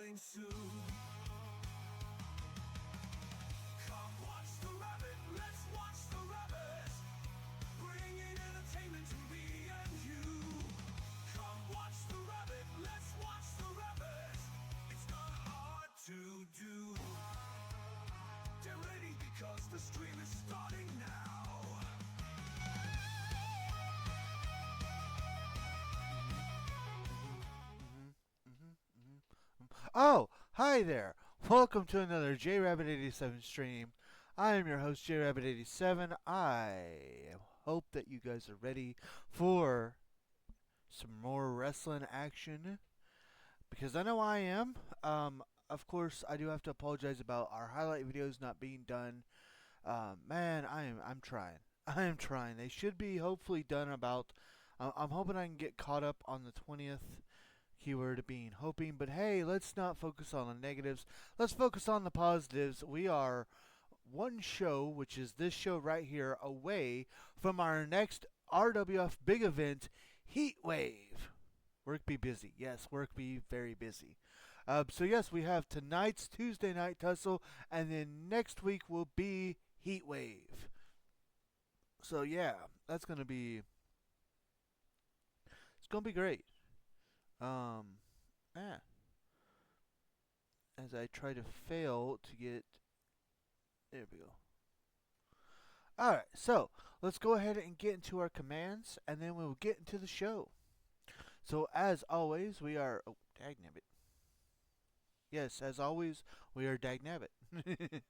starting soon. Come watch the rabbit, let's watch the rabbit, bringing entertainment to me and you. Come watch the rabbit, let's watch the rabbit, it's not hard to do. Get ready because the stream is starting now. Oh, hi there. Welcome to another JRabbit87 stream. I am your host, JRabbit87. I hope that you guys are ready for some more wrestling action, because I know I am. Of course, I do have to apologize about our highlight videos not being done. Man, I'm trying. I am trying. They should be hopefully done about. I'm hoping I can get caught up on the 20th. Keyword being hoping, but hey, let's not focus on the negatives. Let's focus on the positives. We are one show, which is this show right here, away from our next RWF big event, Heat Wave. Work be busy. Yes, work be very busy. So yes, we have tonight's Tuesday night tussle, and then next week will be Heat Wave. So yeah, that's gonna be. It's gonna be great. Um, yeah. As I try to fail to get. There we go. Alright, so let's go ahead and get into our commands, and then we will get into the show. So, as always, we are. Oh, dagnabbit. Yes, as always, we are dagnabbit.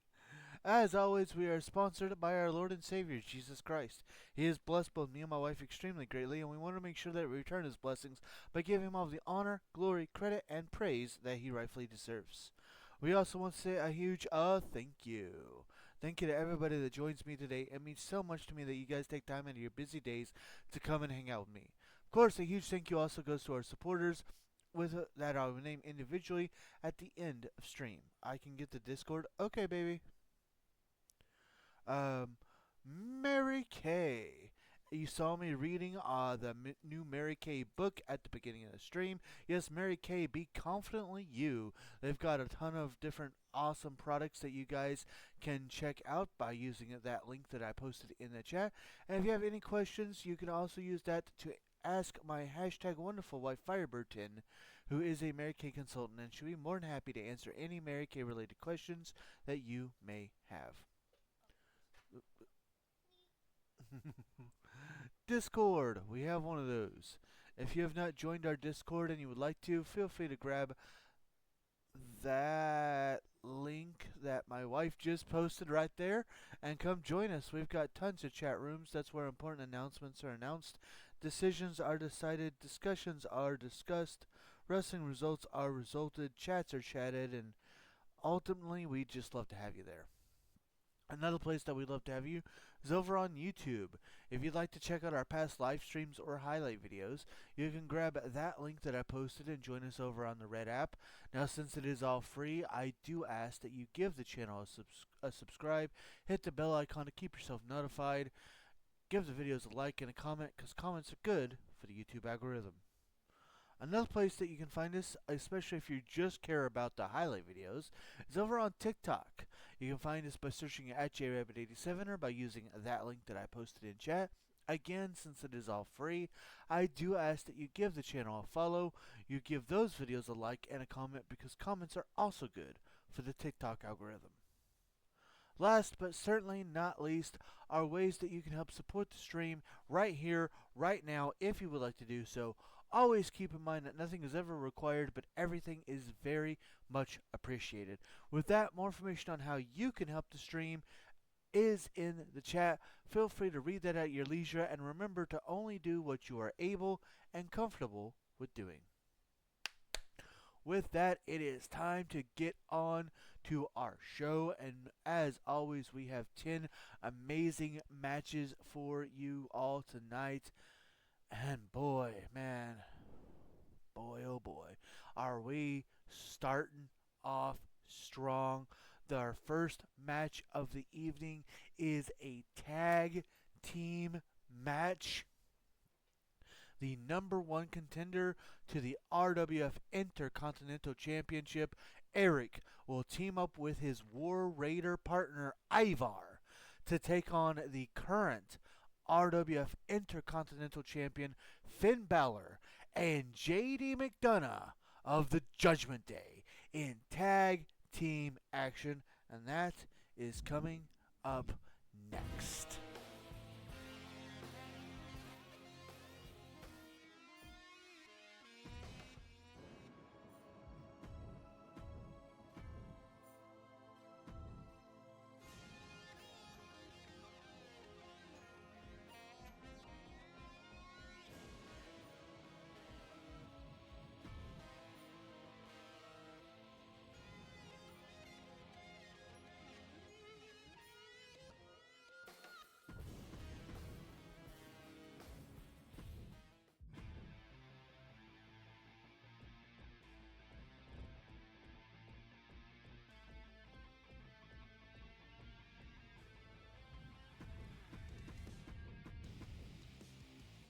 As always, we are sponsored by our Lord and Savior, Jesus Christ. He has blessed both me and my wife extremely greatly, and we want to make sure that we return His blessings by giving Him all the honor, glory, credit, and praise that He rightfully deserves. We also want to say a huge thank you. Thank you to everybody that joins me today. It means so much to me that you guys take time out of your busy days to come and hang out with me. Of course, a huge thank you also goes to our supporters, with that I will name individually at the end of stream. I can get the Discord. Okay, baby. Mary Kay. You saw me reading the new Mary Kay book at the beginning of the stream. Yes, Mary Kay, Be Confidently You. They've got a ton of different awesome products that you guys can check out by using that link that I posted in the chat. And if you have any questions, you can also use that to ask my hashtag wonderful wife Firebird10, who is a Mary Kay consultant, and she'll be more than happy to answer any Mary Kay related questions that you may have. Discord. We have one of those. If you have not joined our Discord and you would like to, feel free to grab that link that my wife just posted right there and come join us. We've got tons of chat rooms. That's where important announcements are announced, decisions are decided, discussions are discussed, wrestling results are resulted, chats are chatted, and ultimately we just love to have you there. Another place that we'd love to have you is over on YouTube. If you'd like to check out our past live streams or highlight videos, you can grab that link that I posted and join us over on the Red app. Now, since it is all free, I do ask that you give the channel a subscribe, hit the bell icon to keep yourself notified, give the videos a like and a comment, because comments are good for the YouTube algorithm. Another place that you can find us, especially if you just care about the highlight videos, is over on TikTok. You can find us by searching at JRabbit87 or by using that link that I posted in chat. Again, since it is all free, I do ask that you give the channel a follow, you give those videos a like and a comment, because comments are also good for the TikTok algorithm. Last but certainly not least are ways that you can help support the stream right here, right now, if you would like to do so. Always keep in mind that nothing is ever required, but everything is very much appreciated. With that, more information on how you can help the stream is in the chat. Feel free to read that at your leisure, and remember to only do what you are able and comfortable with doing. With that, it is time to get on to our show, and as always, we have 10 amazing matches for you all tonight. And boy, man, boy, oh boy, are we starting off strong. Our first match of the evening is a tag team match. the number one contender to the RWF Intercontinental Championship, Eric will team up with his War Raider partner Ivar to take on the current RWF Intercontinental Champion Finn Balor and JD McDonough of the Judgment Day in tag team action, and that is coming up next.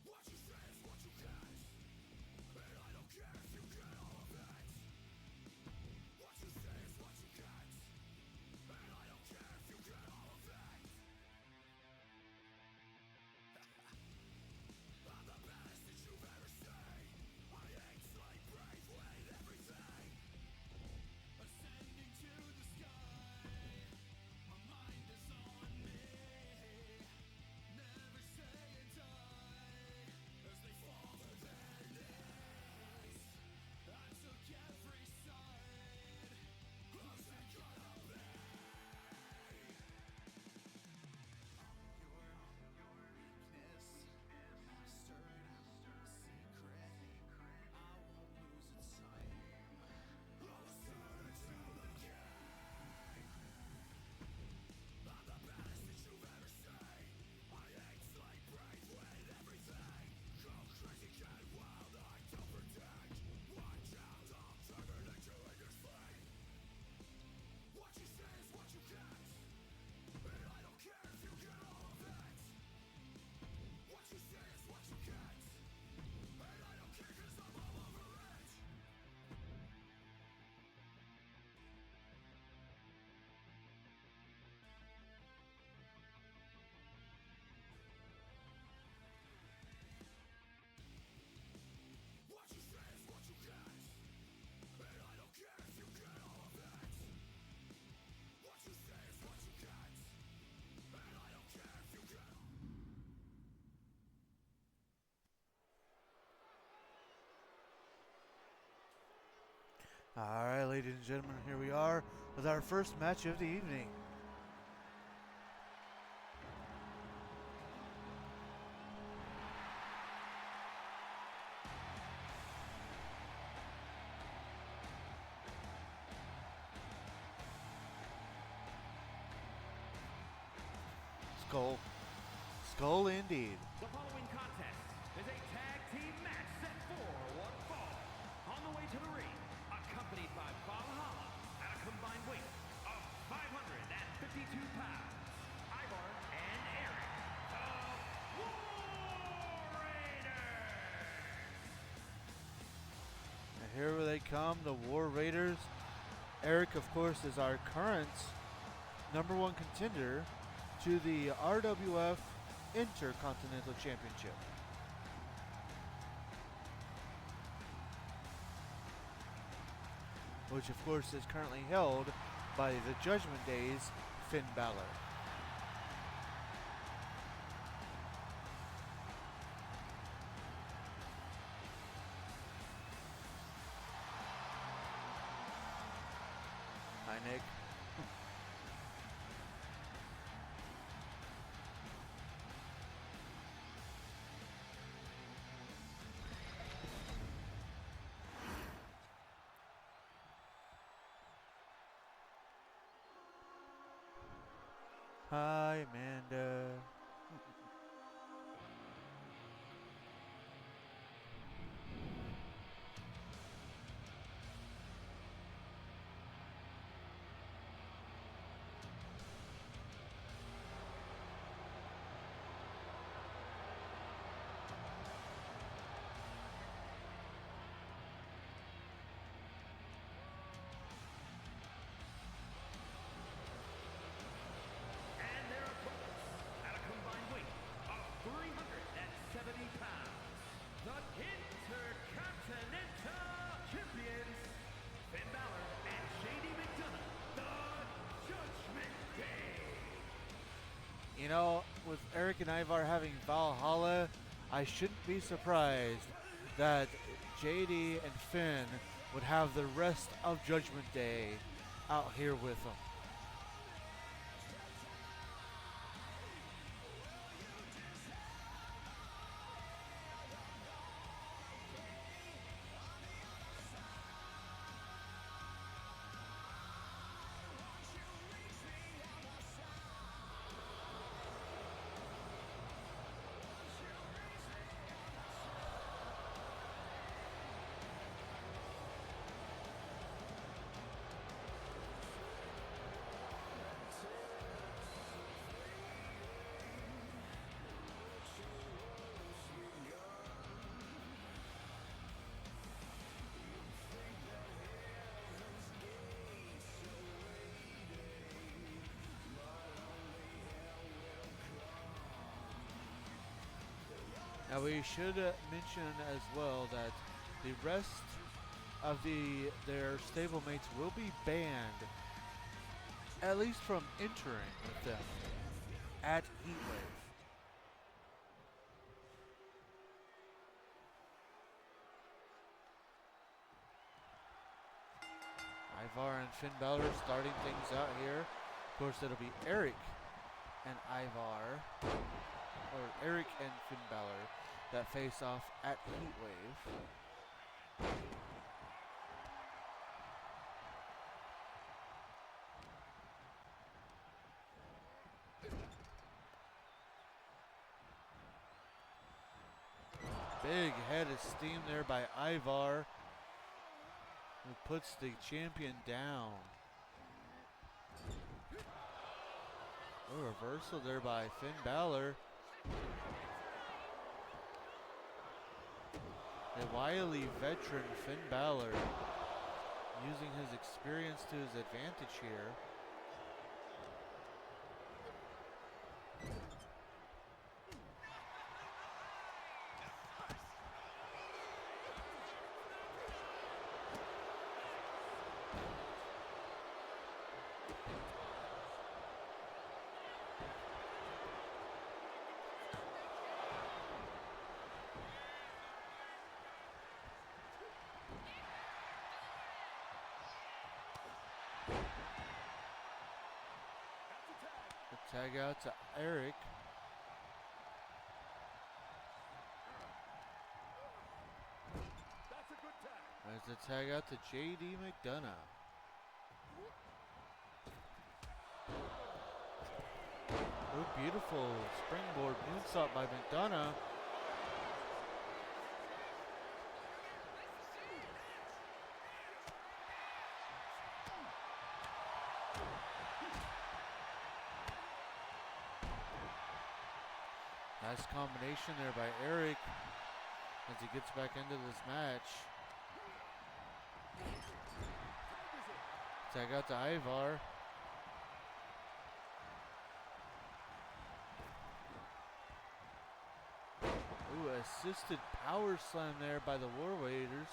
What you say is what you get, and I don't care if you get all of it. What you say is what you get, and I don't care if you get all of it. I'm the best that you've ever seen. I ain't like brave with everything. Ascending to the sky, my mind is on me. Never saying die, as they fall to their knees. I took every side. Who's it gonna be? Your weakness, mastered secret. I won't lose its sight. I'll turn it to the king. I'm the best that you've ever seen. I ain't like brave with everything. Go crazy, get wild, I don't predict. Watch out, I'm turning into industry. What you say is what you get, and I don't care if you get all of it. What you say is what you get, and I don't care 'cause I'm all over it. What you say is what you get, and I don't care if you get all of it. What you say is what you get, and I don't care if you get. Alright, ladies and gentlemen, here we are with our first match of the evening. Skull. Skull indeed. The following contest is a tag team match set for one fall. On the way to the ring, accompanied by Valhalla at a combined weight of 552 pounds, Ivar and Eric, the War Raiders. And here they come, the War Raiders. Eric, of course, is our current number one contender to the RWF Intercontinental Championship. Which, of course, is currently held by the Judgment Day's Finn Balor. Hi, Nick. Hi, Amanda. You know, with Eric and Ivar having Valhalla, I shouldn't be surprised that JD and Finn would have the rest of Judgment Day out here with them. Now we should mention as well that the rest of their stablemates will be banned, at least from entering with them at Heatwave. Ivar and Finn Balor starting things out here. Of course, it'll be Eric and Ivar, or Eric and Finn Balor, that face off at Heatwave. Big head of steam there by Ivar, who puts the champion down. A reversal there by Finn Balor. A wily veteran, Finn Balor, using his experience to his advantage here. Tag out to Eric. That's a good tag. There's the tag out to JD McDonough. Oh, beautiful springboard moonsault by McDonough. Nice combination there by Eric as he gets back into this match. Tag out to Ivar. Ooh, assisted power slam there by the War Raiders.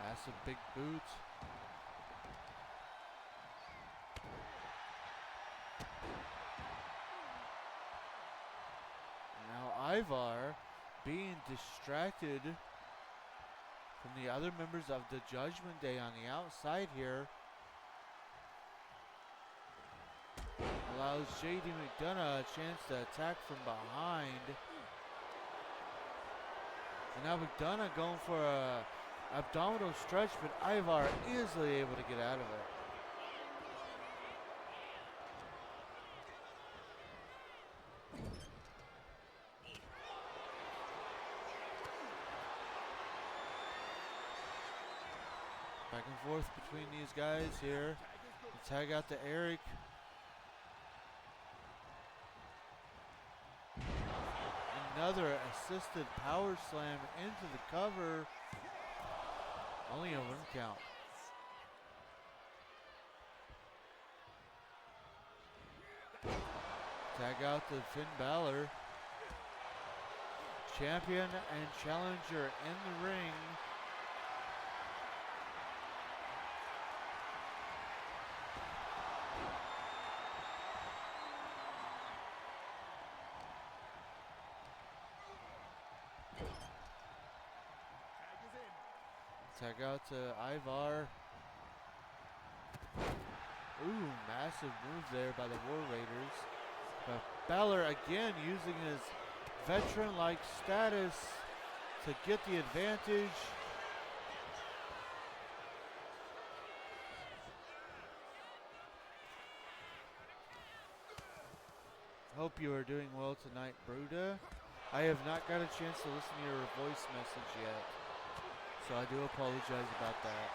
Massive big boot. Now Ivar being distracted from the other members of the Judgment Day on the outside here. Allows JD McDonough a chance to attack from behind. And now McDonough going for a abdominal stretch, but Ivar easily able to get out of it. Back and forth between these guys here. The tag out to Eric. Another assisted power slam into the cover. Only a 1 count. Tag out to Finn Balor. Champion and challenger in the ring. Tag out to Ivar. Ooh, massive move there by the War Raiders. But Balor again using his veteran-like status to get the advantage. Hope you are doing well tonight, Bruda. I have not got a chance to listen to your voice message yet, so I do apologize about that.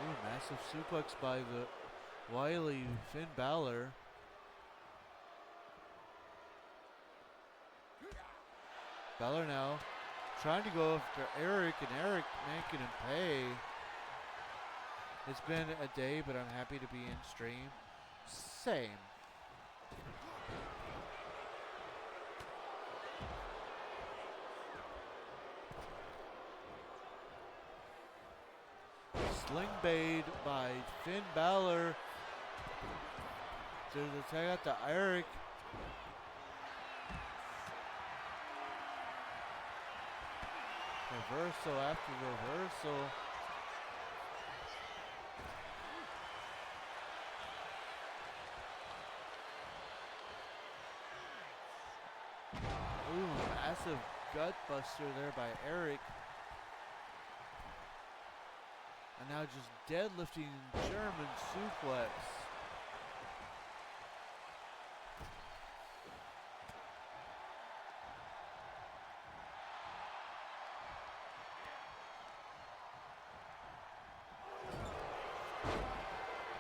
Ooh, massive suplex by the wily Finn Balor. Balor now trying to go after Eric, and Eric making him pay. It's been a day, but I'm happy to be in stream. Same. Sling Blade by Finn Balor. There's a tag out to Eric. Reversal after reversal. Ooh, massive gut buster there by Eric. And now just deadlifting German suplex.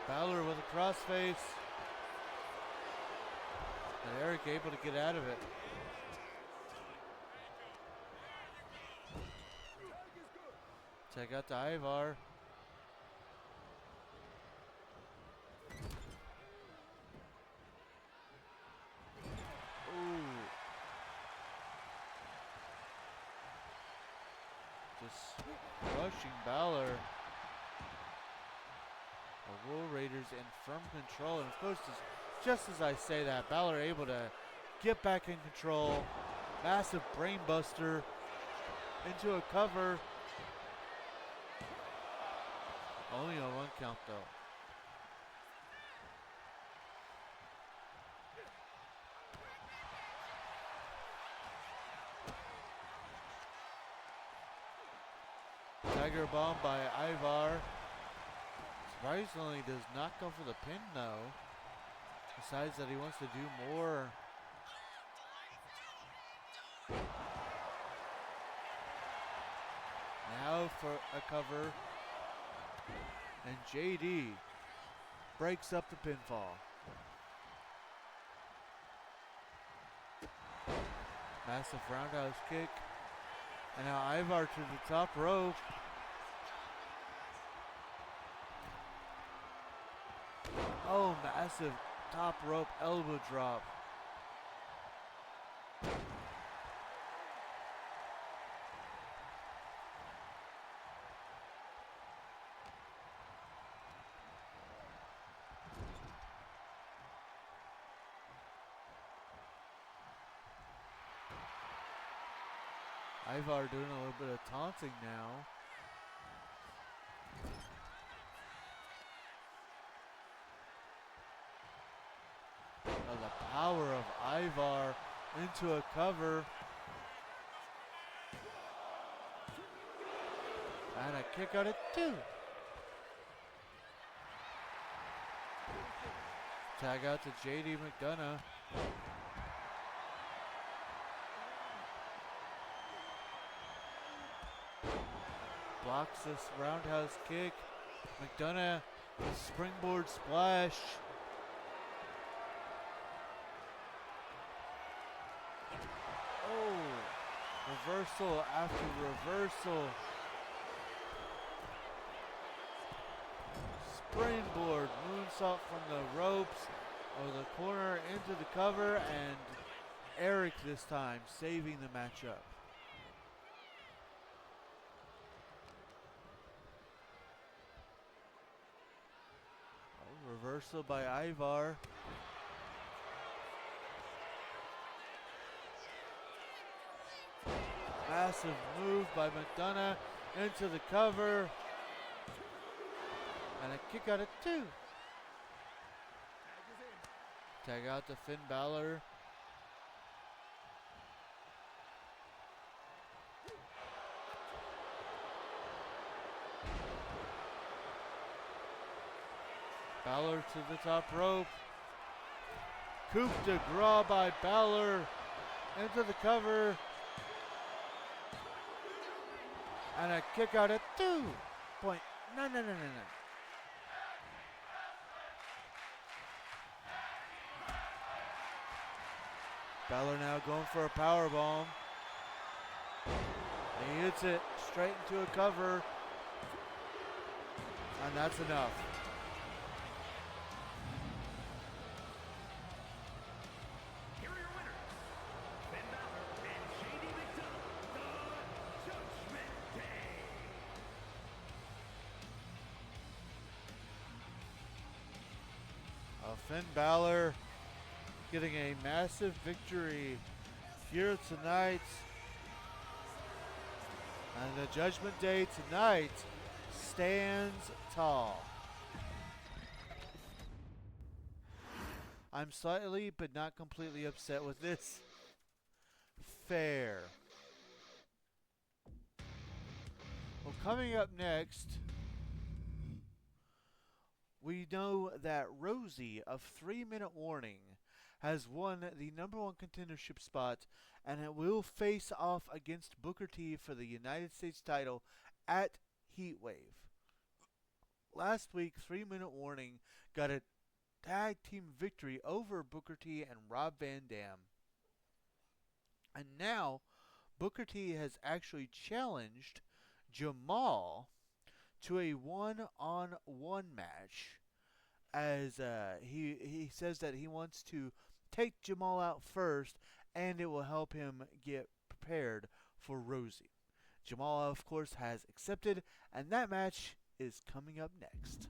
Balor with a crossface. And Eric able to get out of it. Check out to Ivar. Ooh. Just crushing Balor. The War Raiders in firm control. And of course, just as I say that, Balor able to get back in control. Massive brain buster into a cover. Only a 1 count though. Tiger bomb by Ivar. Surprisingly does not go for the pin though. Decides that he wants to do more. Now for a cover. And JD breaks up the pinfall. Massive roundhouse kick. And now Ivar to the top rope. Oh, massive top rope elbow drop. Ivar doing a little bit of taunting now. Oh, the power of Ivar into a cover. And a kick out at 2. Tag out to JD McDonough. Blocks this roundhouse kick. McDonough, springboard splash. Oh, reversal after reversal. springboard moonsault from the ropes or the corner into the cover, and Eric this time saving the matchup. Oh, reversal by Ivar. Massive move by McDonough into the cover. And a kick out at 2. Tag out to Finn Balor. Balor to the top rope. Coup de grace by Balor into the cover. And a kick out at 2. Point. No. Balor now going for a powerbomb. He hits it straight into a cover. And that's enough. Here are your winners, Finn Balor and J.D. McDonough, the Judgment Day. Finn Balor getting a massive victory here tonight. And the Judgment Day tonight stands tall. I'm slightly but not completely upset with this. Fair. Well, coming up next, we know that Rosie of 3 Minute Warning has won the #1 contendership spot, and it will face off against Booker T for the United States title at Heatwave. Last week, 3 Minute Warning got a tag team victory over Booker T and Rob Van Dam. And now, Booker T has actually challenged Jamal to a one-on-one match, as he says that he wants to take Jamal out first, and it will help him get prepared for Rosie. Jamal, of course, has accepted, and that match is coming up next.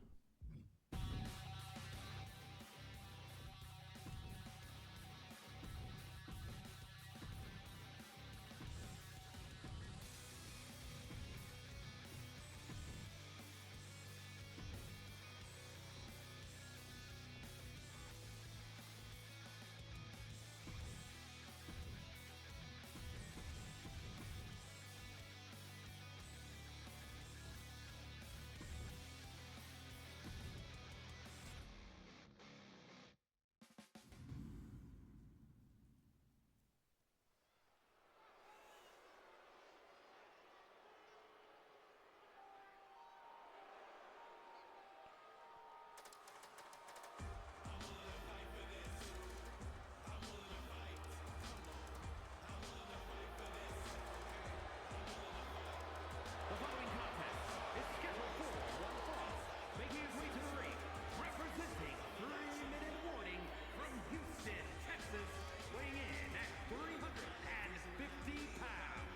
The following contest is scheduled for one fall, making his way to the ring, representing 3 Minute Warning from Houston, Texas, weighing in at 350 pounds.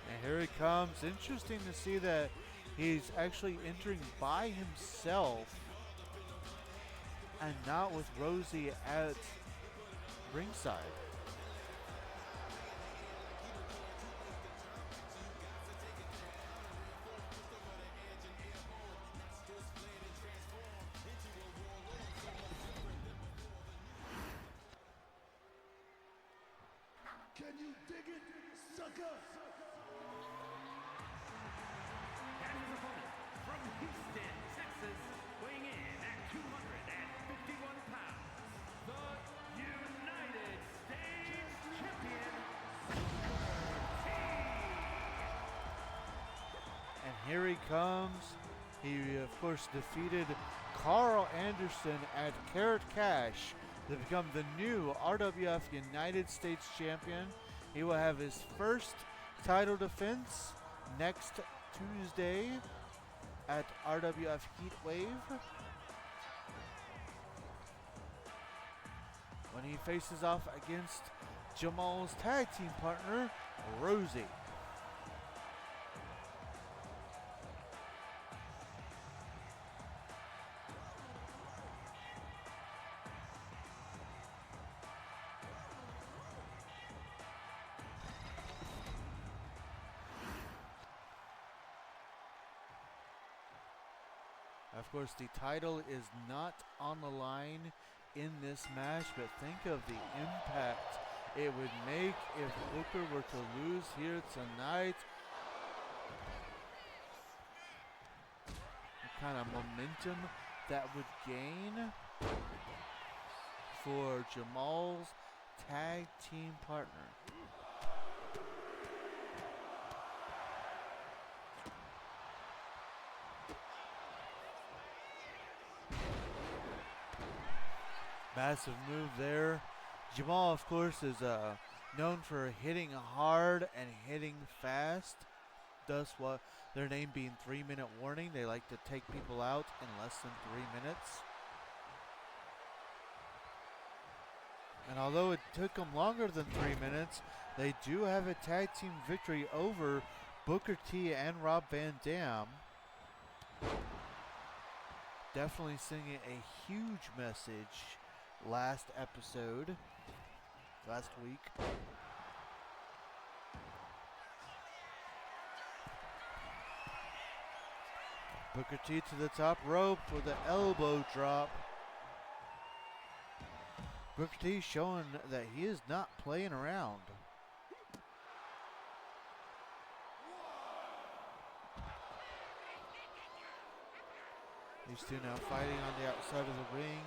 And here he comes. Interesting to see that he's actually entering by himself and not with Rosie at ringside. Can you dig it, sucker? And his opponent from Houston, Texas, weighing in at 251 pounds, the United States Champion, Booker T. And here he comes. He, of course, defeated Carl Anderson at Carrot Cash to become the new RWF United States Champion. He will have his first title defense next Tuesday at RWF Heatwave, when he faces off against Jamal's tag team partner, Rosie. Of course, the title is not on the line in this match, but think of the impact it would make if Booker were to lose here tonight. The kind of momentum that would gain for Jamal's tag team partner. Massive move there. Jamal, of course, is known for hitting hard and hitting fast. Thus, what their name being 3-minute warning. They like to take people out in less than 3 minutes. And although it took them longer than 3 minutes, they do have a tag team victory over Booker T and Rob Van Dam. Definitely sending a huge message last week. Booker T to the top rope with an elbow drop. Booker T showing that he is not playing around. These two now fighting on the outside of the ring.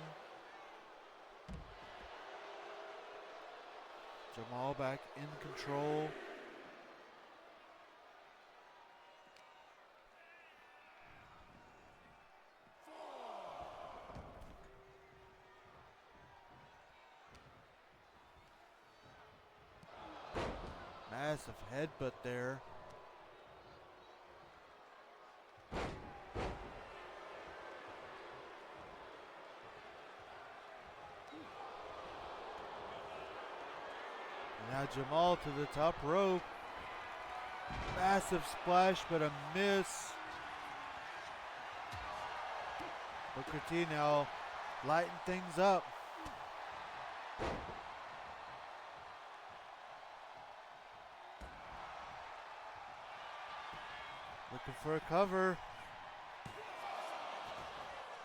Jamal back in control. Massive headbutt there. Now Jamal to the top rope. Massive splash, but a miss. Booker T now lighting things up. Looking for a cover.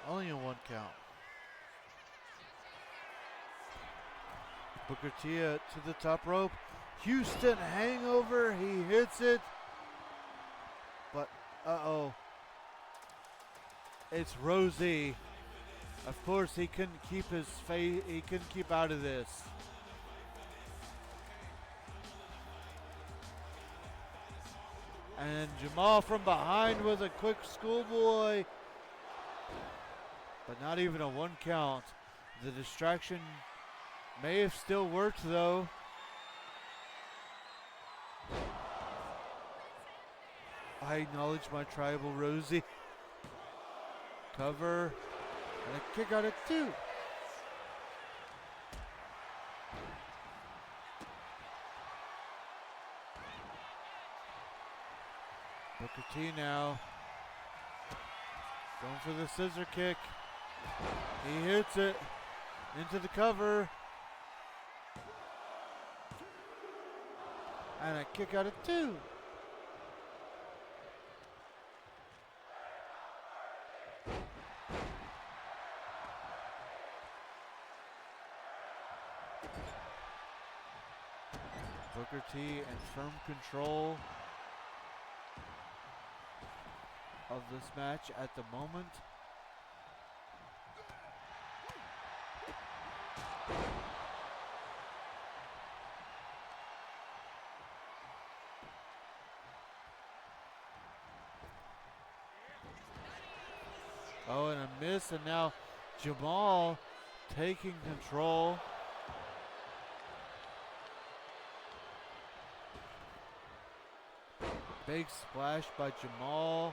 Only a 1 count. Booker T to the top rope. Houston hangover. He hits it. But, uh-oh. It's Rosie. Of course, he couldn't keep his face. He couldn't keep out of this. And Jamal from behind with a quick schoolboy. But not even a 1 count. The distraction may have still worked though. I acknowledge my tribal Rosie. Cover. And a kick out at 2. Booker T now. Going for the scissor kick. He hits it into the cover. And a kick out at 2. Booker T in firm control of this match at the moment. Oh, and a miss, and now Jamal taking control. Big splash by Jamal.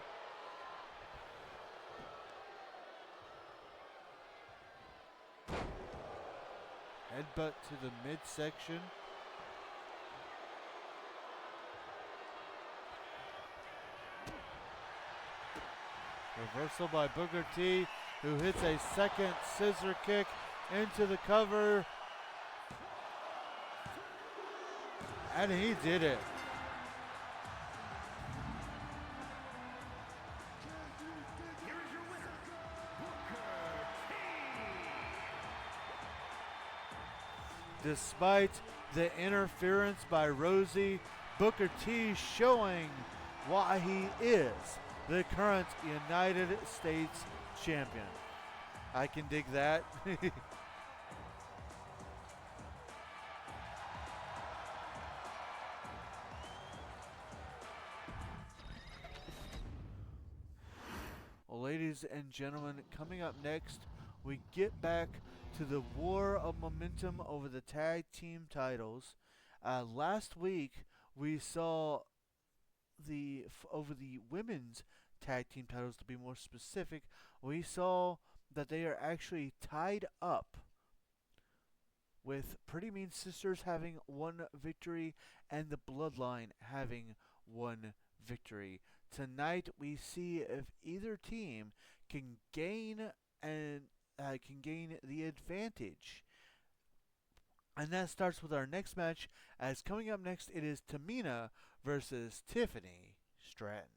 Headbutt to the midsection. Reversal by Booker T, who hits a second scissor kick into the cover. And he did it. Here is your winner, Booker T. Despite the interference by Rosie, Booker T showing why he is the current United States champion. I can dig that. Well, ladies and gentlemen, coming up next, we get back to the war of momentum over the tag team titles. Last week, we saw over the women's tag team titles, to be more specific, we saw that they are actually tied up, with Pretty Mean Sisters having one victory and the Bloodline having one victory. Tonight we see if either team can gain the advantage. And that starts with our next match, as coming up next it is Tamina versus Tiffany Stratton.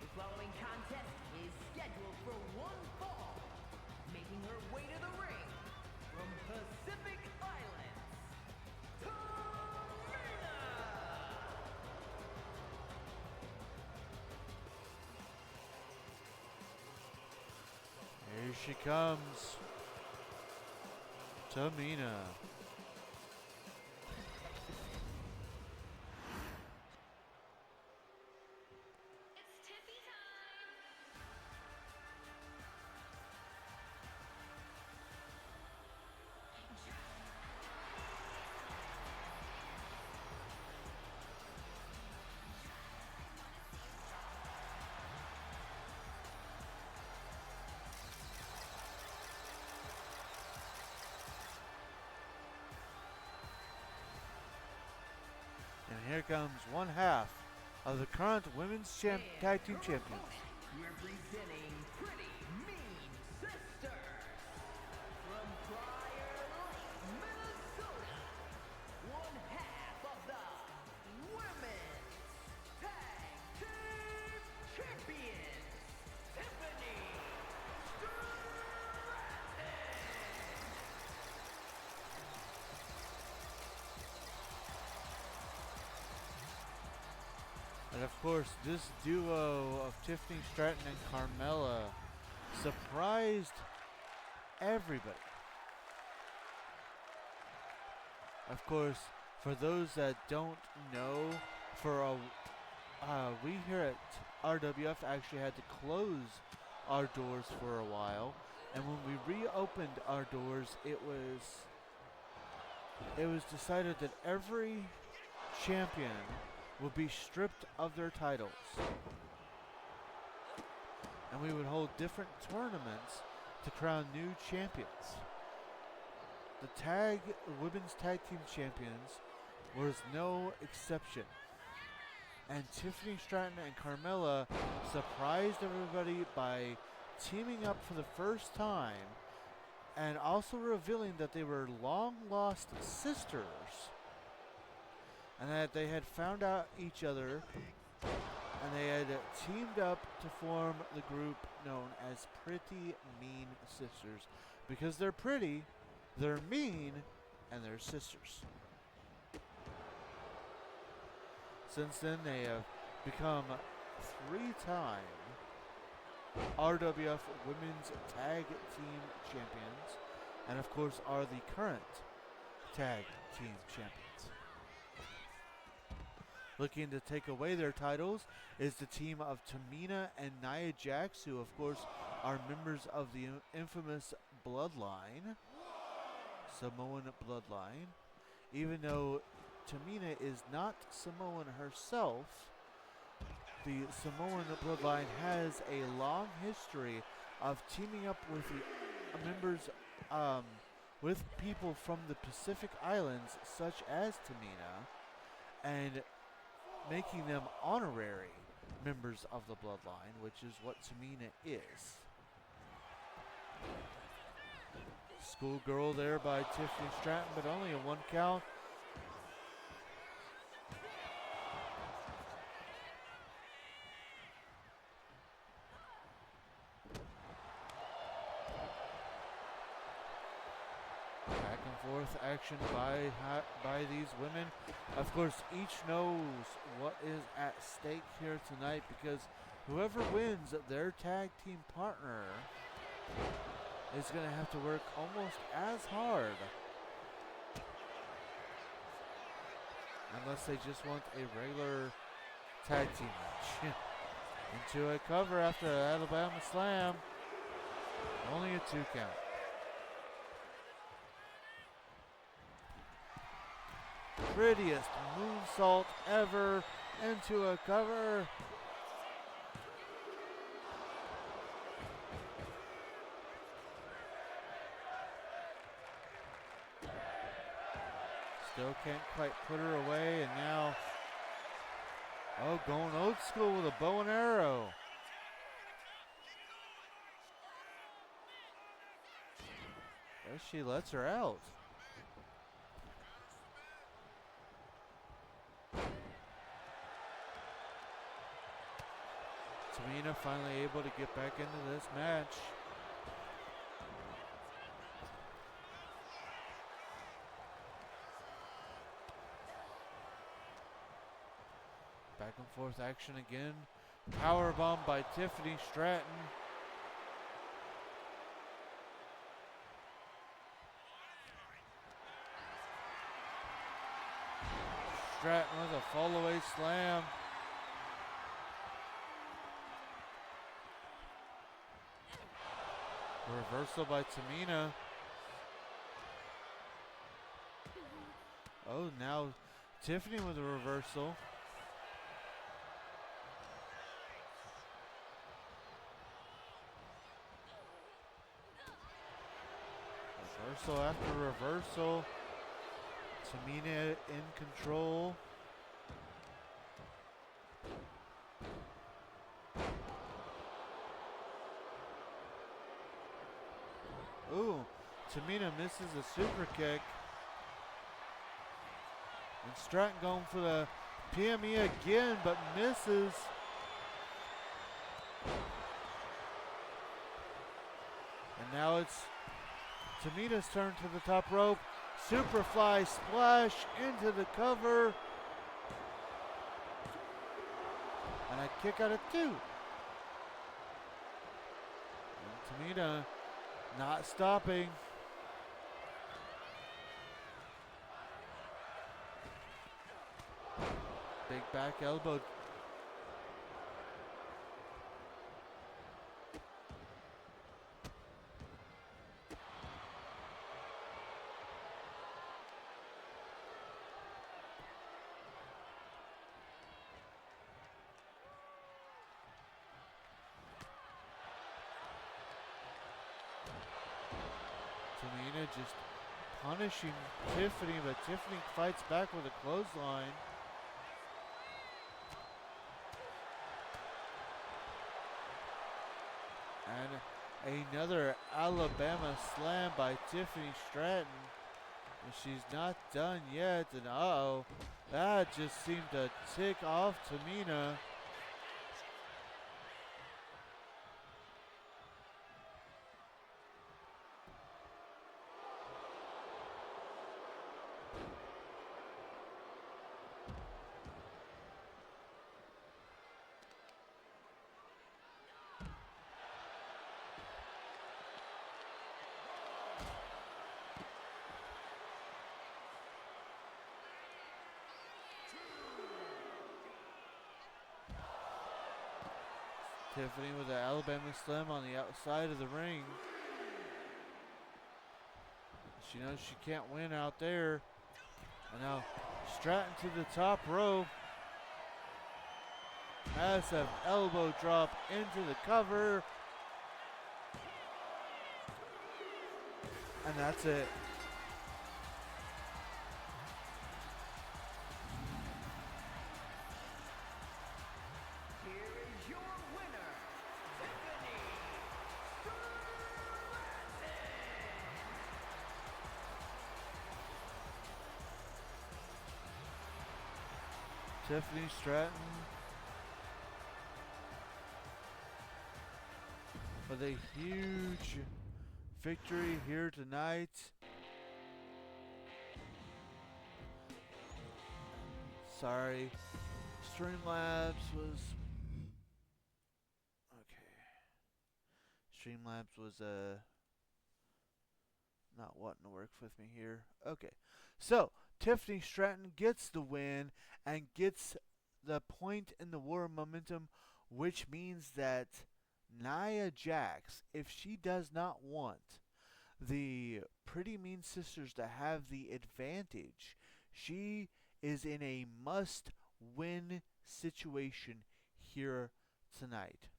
The following contest is scheduled for one fall. Making her way to the ring from Pacific Islands, Tamina! Here she comes, Tamina. It's Tiffy time! And here comes one half of the current women's tag team champions. Representing Pretty Mean Sisters from Prior Lake, Minnesota. One half of the Women's Tag Team Champions, Tiffany Stratton. And of course, this duo of Tiffany Stratton and Carmella surprised everybody. Of course, for those that don't know, we here at RWF actually had to close our doors for a while, and when we reopened our doors, it was decided that every champion would be stripped of their titles, and we would hold different tournaments to crown new champions. The women's tag team champions was no exception, and Tiffany Stratton and Carmella surprised everybody by teaming up for the first time and also revealing that they were long-lost sisters and that they had found out each other and they had teamed up to form the group known as Pretty Mean Sisters. Because they're pretty, they're mean, and they're sisters. Since then, they have become 3-time RWF Women's Tag Team Champions, and of course are the current Tag Team Champions. Looking to take away their titles is the team of Tamina and Nia Jax, who of course are members of the infamous Bloodline, Samoan Bloodline. Even though Tamina is not Samoan herself, the Samoan Bloodline has a long history of teaming up with the members, with people from the Pacific Islands, such as Tamina, and making them honorary members of the Bloodline, which is what Tamina is. Schoolgirl there by Tiffany Stratton, but only a 1 count. Back and forth action by these women. Of course, each knows what is at stake here tonight, because whoever wins, their tag team partner is going to have to work almost as hard, unless they just want a regular tag team match. Into a cover after an Alabama slam. Only a 2 count. Prettiest moonsault ever into a cover. Still can't quite put her away, and now, oh, going old school with a bow and arrow. As she lets her out. Tamina finally able to get back into this match. Back and forth action again. Powerbomb by Tiffany Stratton. Stratton with a fall away slam. Reversal by Tamina. Oh, now Tiffany with a reversal. Reversal after reversal. Tamina in control. Ooh, Tamina misses a super kick. And Stratton going for the PME again, but misses. And now it's Tamina's turn to the top rope. Superfly splash into the cover. And a kick out of 2. And Tamina not stopping. Big back elbow. Tamina just punishing Tiffany, but Tiffany fights back with a clothesline. And Another Alabama slam by Tiffany Stratton. And she's not done yet. And uh-oh, that just seemed to tick off Tamina. Tiffany with the Alabama slam on the outside of the ring. She knows she can't win out there. And now Stratton to the top rope. Massive elbow drop into the cover. And that's it. Here is your winner, Tiffany Stratton. Tiffany Stratton with a huge victory here tonight. Sorry, Streamlabs was Streamlabs was not wanting to work with me here. Okay, so Tiffany Stratton gets the win and gets the point in the war momentum, which means that Nia Jax, if she does not want the Pretty Mean Sisters to have the advantage, she is in a must-win situation here tonight.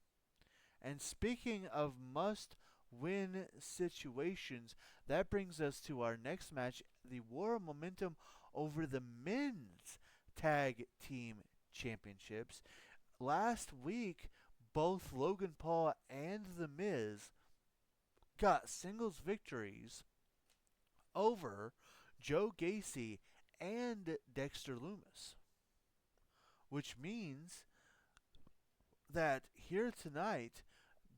And speaking of must-win situations, that brings us to our next match, the War of Momentum over the men's tag team championships. Last week, both Logan Paul and The Miz got singles victories over Joe Gacy and Dexter Lumis, which means that here tonight,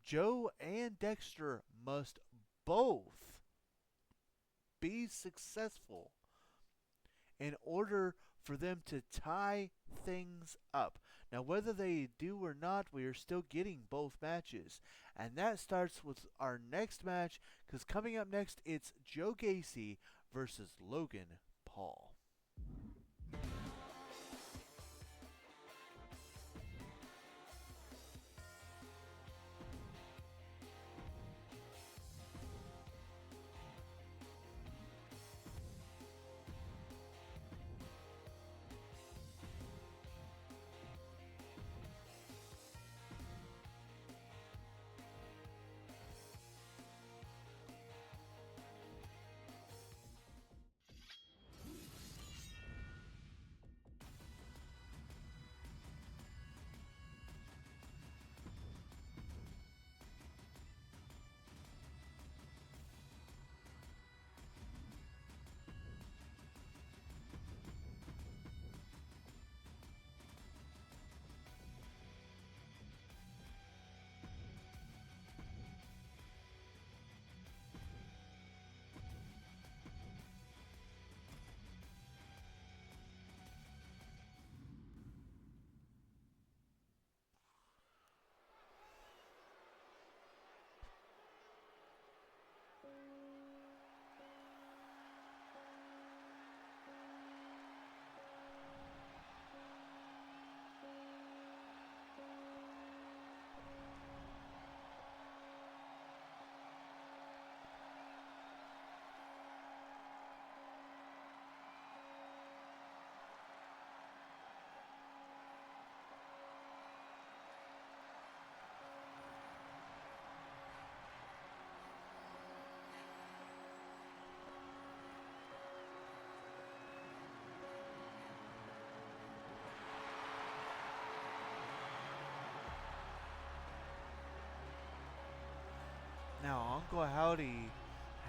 Joe and Dexter must both be successful in order for them to tie things up. Now, whether they do or not, we are still getting both matches. And that starts with our next match, because coming up next, it's Joe Gacy versus Logan Paul. Uncle Howdy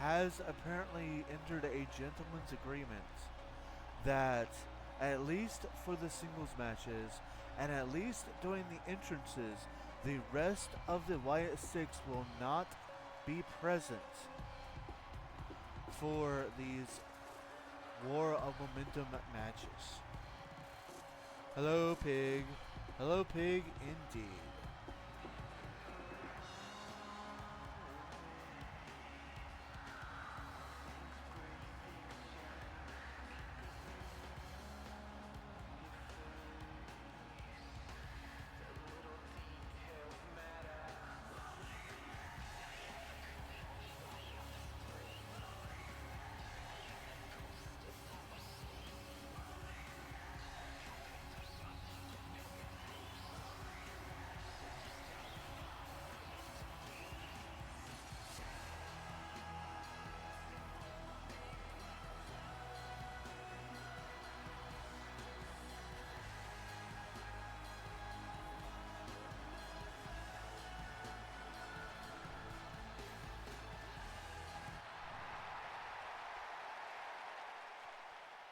has apparently entered a gentleman's agreement that at least for the singles matches and at least during the entrances, the rest of the Wyatt Six will not be present for these War of Momentum matches. Hello, Pig. Hello, Pig, indeed.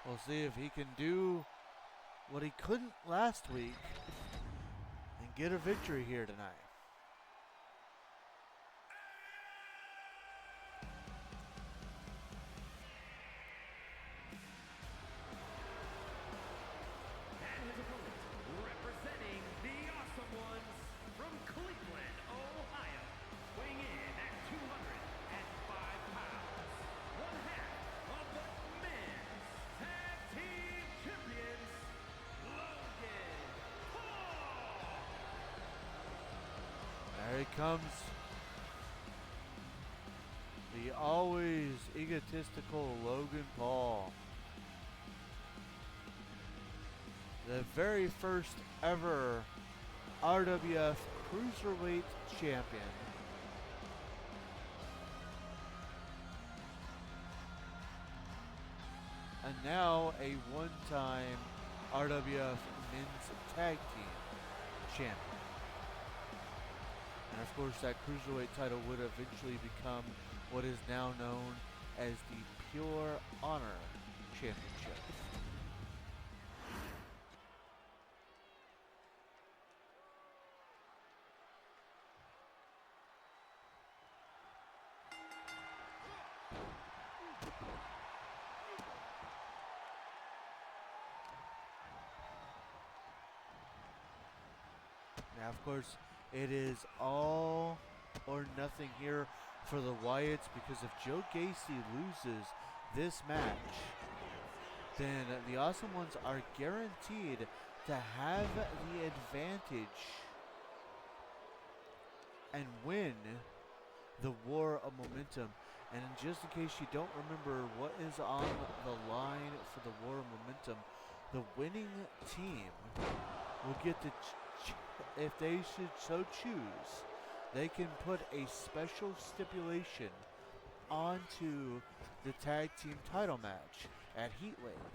We'll see if he can do what he couldn't last week and get a victory here tonight. And his opponent, representing the Awesome Ones from Cleveland, Ohio, weighing in at 205 pounds, one half of the men's tag team champions, Logan Paul. There he comes. The always egotistical Logan Paul. The very first ever RWF Cruiserweight Champion. And now a one-time RWF Men's Tag Team Champion. And of course that Cruiserweight title would eventually become what is now known as the Pure Honor Championship. Now, of course, it is all or nothing here for the Wyatts, because if Joe Gacy loses this match, then the Awesome Ones are guaranteed to have the advantage and win the War of Momentum. And just in case you don't remember what is on the line for the War of Momentum, the winning team will get to if they should so choose, they can put a special stipulation onto the tag team title match at Heatwave.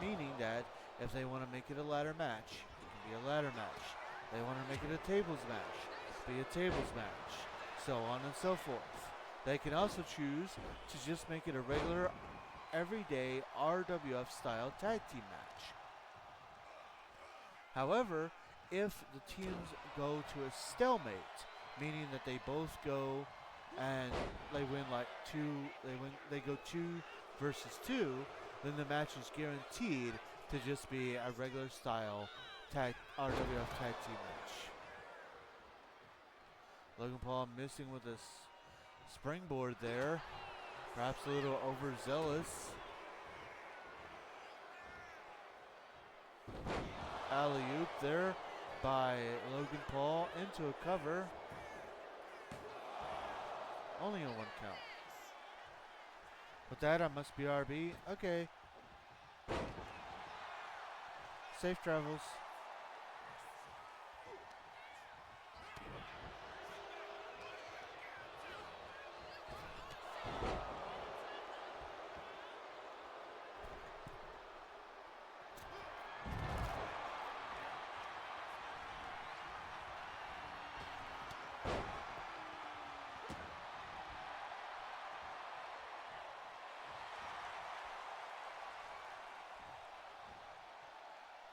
Meaning that if they want to make it a ladder match, it can be a ladder match. They want to make it a tables match, be a tables match, so on and so forth. They can also choose to just make it a regular, everyday RWF style tag team match. However, if the teams go to a stalemate, meaning that they both go and they win like they go 2 versus 2, then the match is guaranteed to just be a regular style RWF tag team match. Logan Paul missing with a springboard there, perhaps a little overzealous. Alley-oop there by Logan Paul into a cover. Only a 1 count. With that, I must be RB. Okay. Safe travels.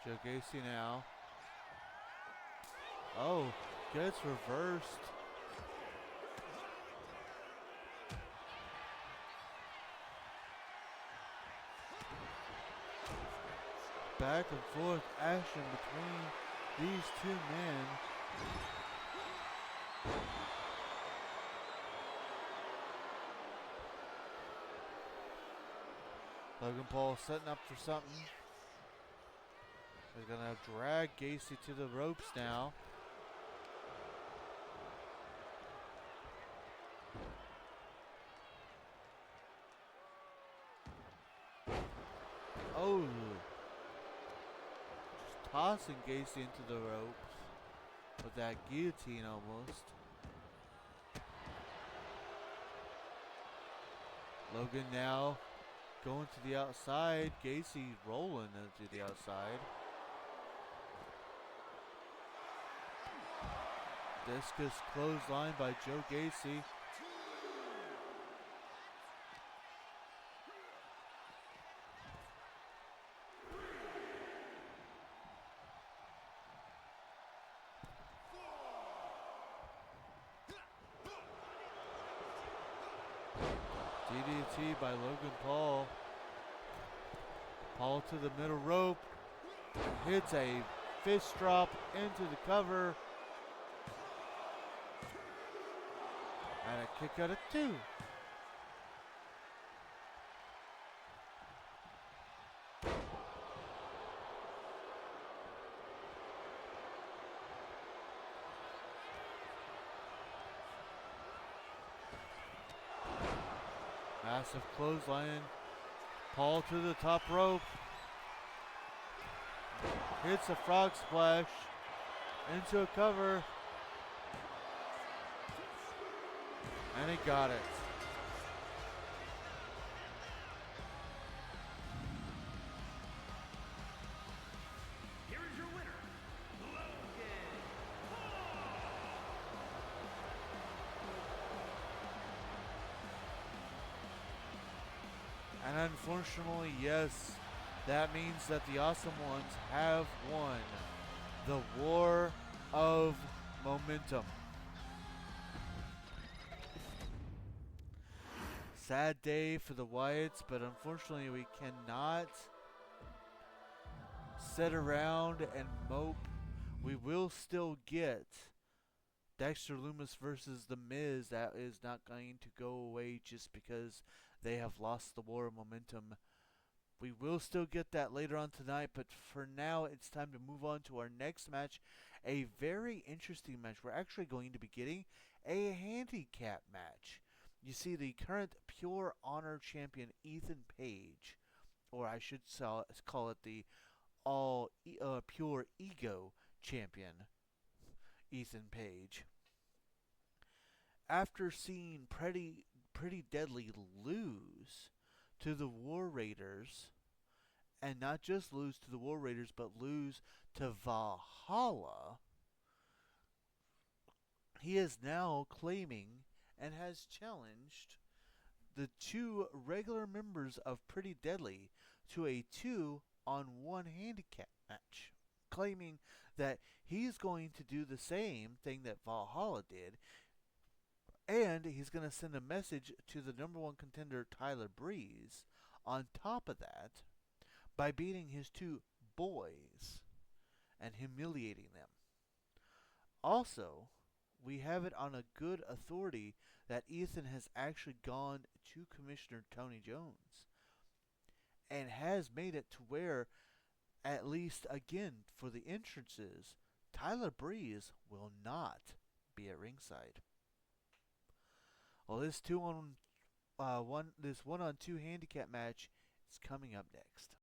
Joe Gacy now. Oh, gets reversed. Back and forth action between these two men. Logan Paul setting up for something. They're gonna drag Gacy to the ropes now. Oh, just tossing Gacy into the ropes with that guillotine almost. Logan now going to the outside. Gacy rolling to the outside. Discus clothesline by Joe Gacy. DDT by Logan Paul. Paul to the middle rope. Hits a fist drop into the cover. And a kick out of 2. Massive clothesline. Paul to the top rope. Hits a frog splash into a cover. And he got it. Here is your winner, Logan Paul. And unfortunately, yes, that means that the Awesome Ones have won the War of Momentum. Sad day for the Wyatts, but unfortunately we cannot sit around and mope. We will still get Dexter Lumis versus The Miz. That is not going to go away just because they have lost the War of Momentum. We will still get that later on tonight, but for now it's time to move on to our next match. A very interesting match. We're actually going to be getting a handicap match. You see, the current Pure Honor champion Ethan Page, or I should call it the All Pure Ego champion Ethan Page, after seeing Pretty Deadly lose to the War Raiders, and not just lose to the War Raiders, but lose to Valhalla, he is now claiming and has challenged the 2 regular members of Pretty Deadly to a 2-on-1 handicap match, claiming that he's going to do the same thing that Valhalla did, and he's going to send a message to the #1 contender Tyler Breeze on top of that by beating his 2 boys and humiliating them. Also, we have it on a good authority that Ethan has actually gone to Commissioner Tony Jones and has made it to where, at least again for the entrances, Tyler Breeze will not be at ringside. Well, this 1-on-2 handicap match is coming up next.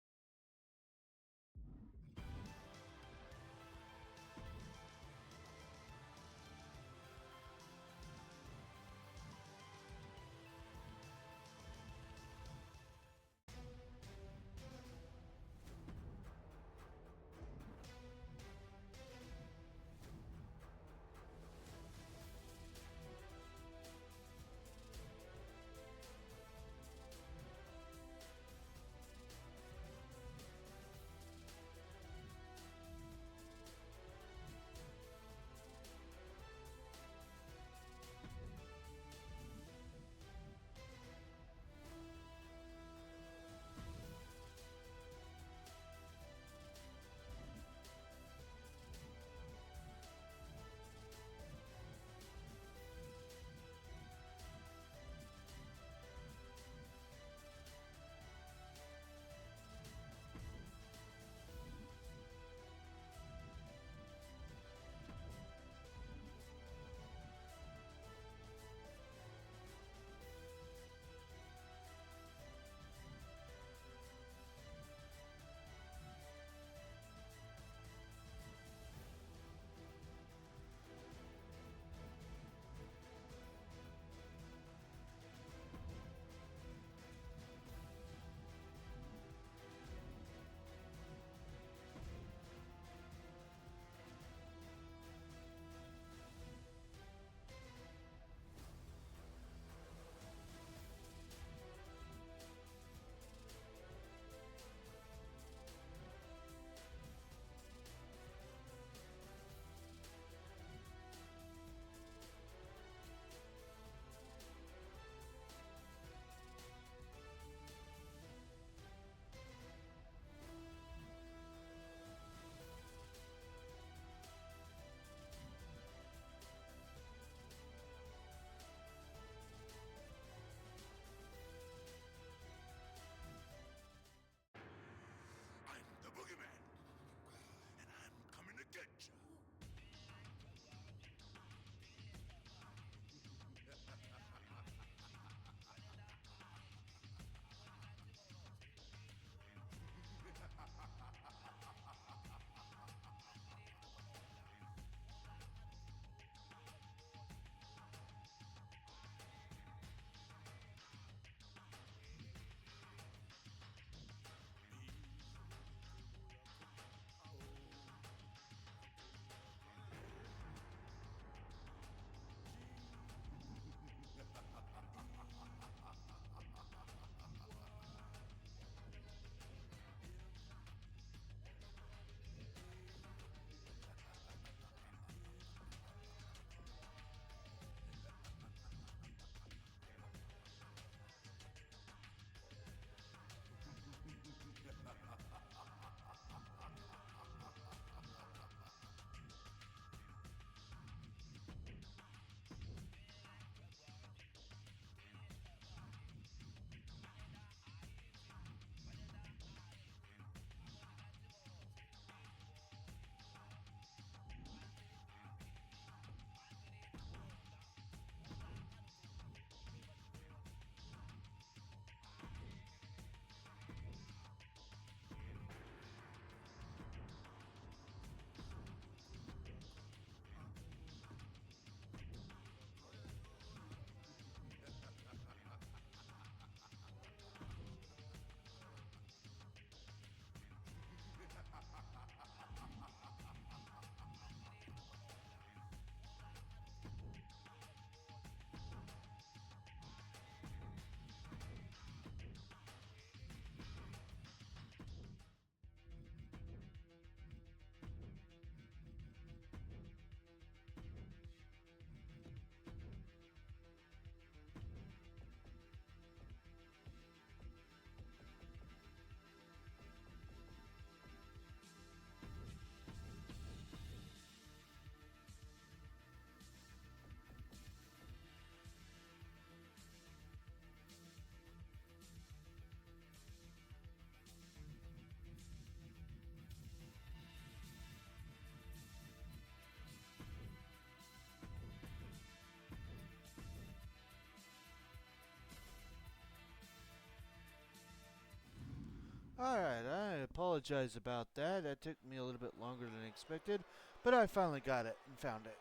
apologize about that. That took me a little bit longer than expected, but I finally got it and found it.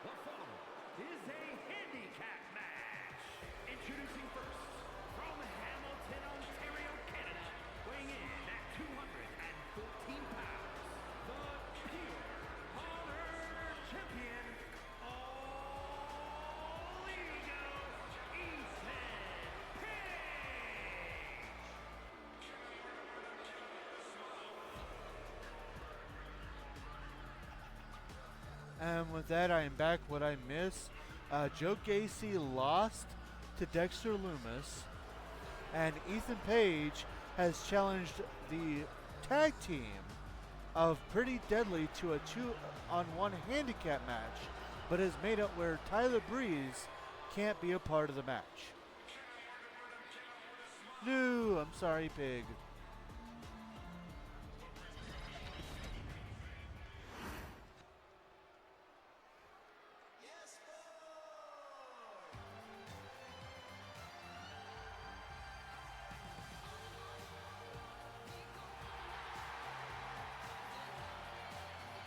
The following is a handicap match. Introducing first, from Hamilton, Ontario, Canada, weighing in at 214 pounds, the Pure Honor Champion, All Ego, Ethan Page. And with that, I am back. What I missed, Joe Gacy lost to Dexter Loomis, and Ethan Page has challenged the tag team of Pretty Deadly to a 2-on-1 handicap match, but has made it where Tyler Breeze can't be a part of the match. No, I'm sorry, Pig.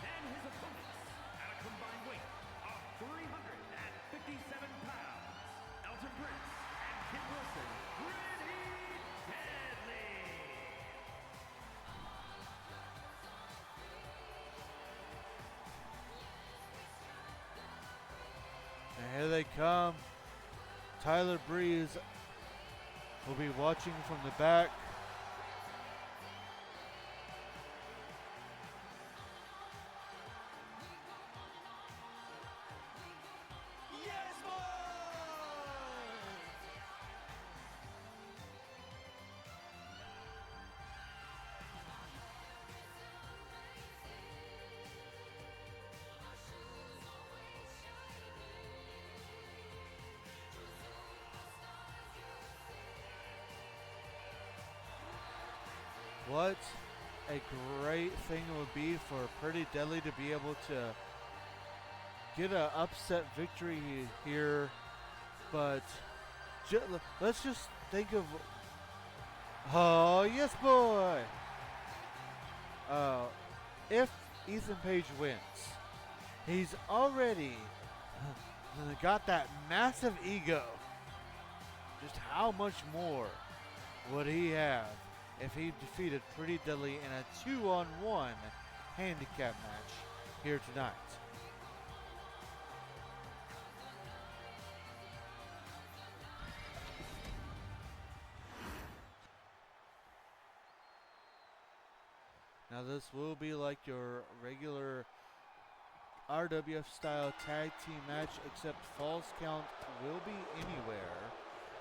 And his opponents, at a combined weight of 357 pounds, Elton Prince and Kid Wilson, Pretty Deadly. And here they come. Tyler Breeze will be watching from the back. Yes, boy! What a great thing it would be for Pretty Deadly to be able to get an upset victory here, but let's just think of, oh yes boy, if Ethan Page wins, he's already got that massive ego. Just how much more would he have if he defeated Pretty Deadly in a 2-on-1 handicap match here tonight? Now this will be like your regular RWF style tag team match, except Falls Count will be anywhere.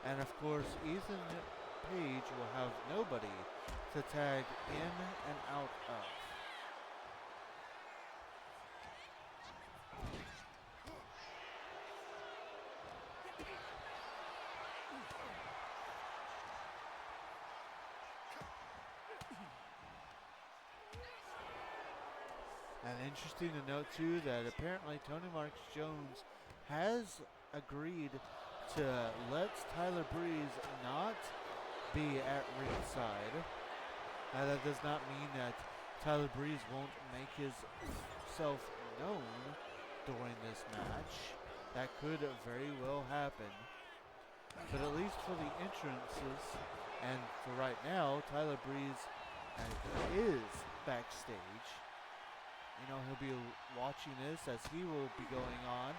And of course, Ethan Page will have nobody to tag in and out of. And interesting to note too that apparently Tony Marks Jones has agreed to let Tyler Breeze not be at ringside. That does not mean that Tyler Breeze won't make himself known during this match. That could very well happen. But at least for the entrances, and for right now, Tyler Breeze is backstage. You know, he'll be watching this as he will be going on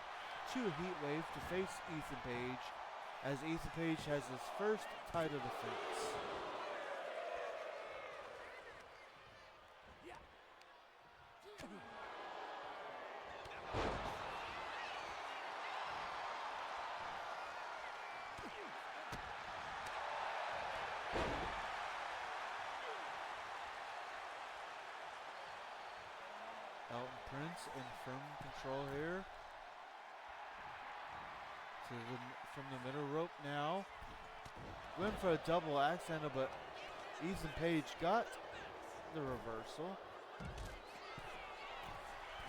to Heatwave to face Ethan Page, as Ethan Page has his first title defense. Elton Prince in firm control here. From the middle rope now. Went for a double axe handle, but Ethan Page got the reversal.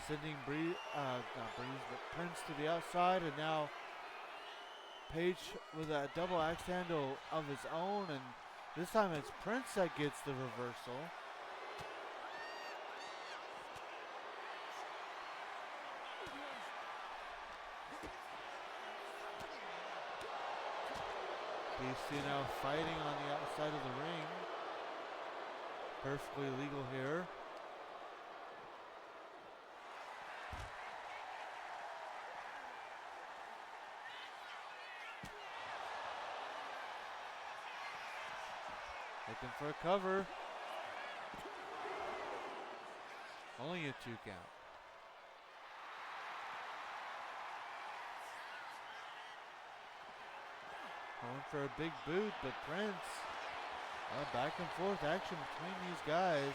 Sending not Breeze, but Prince to the outside, and now Page with a double axe handle of his own, and this time it's Prince that gets the reversal. BC now fighting on the outside of the ring. Perfectly legal here. Looking for a cover. Only a 2 count. Going for a big boot, but Prince. Back and forth action between these guys.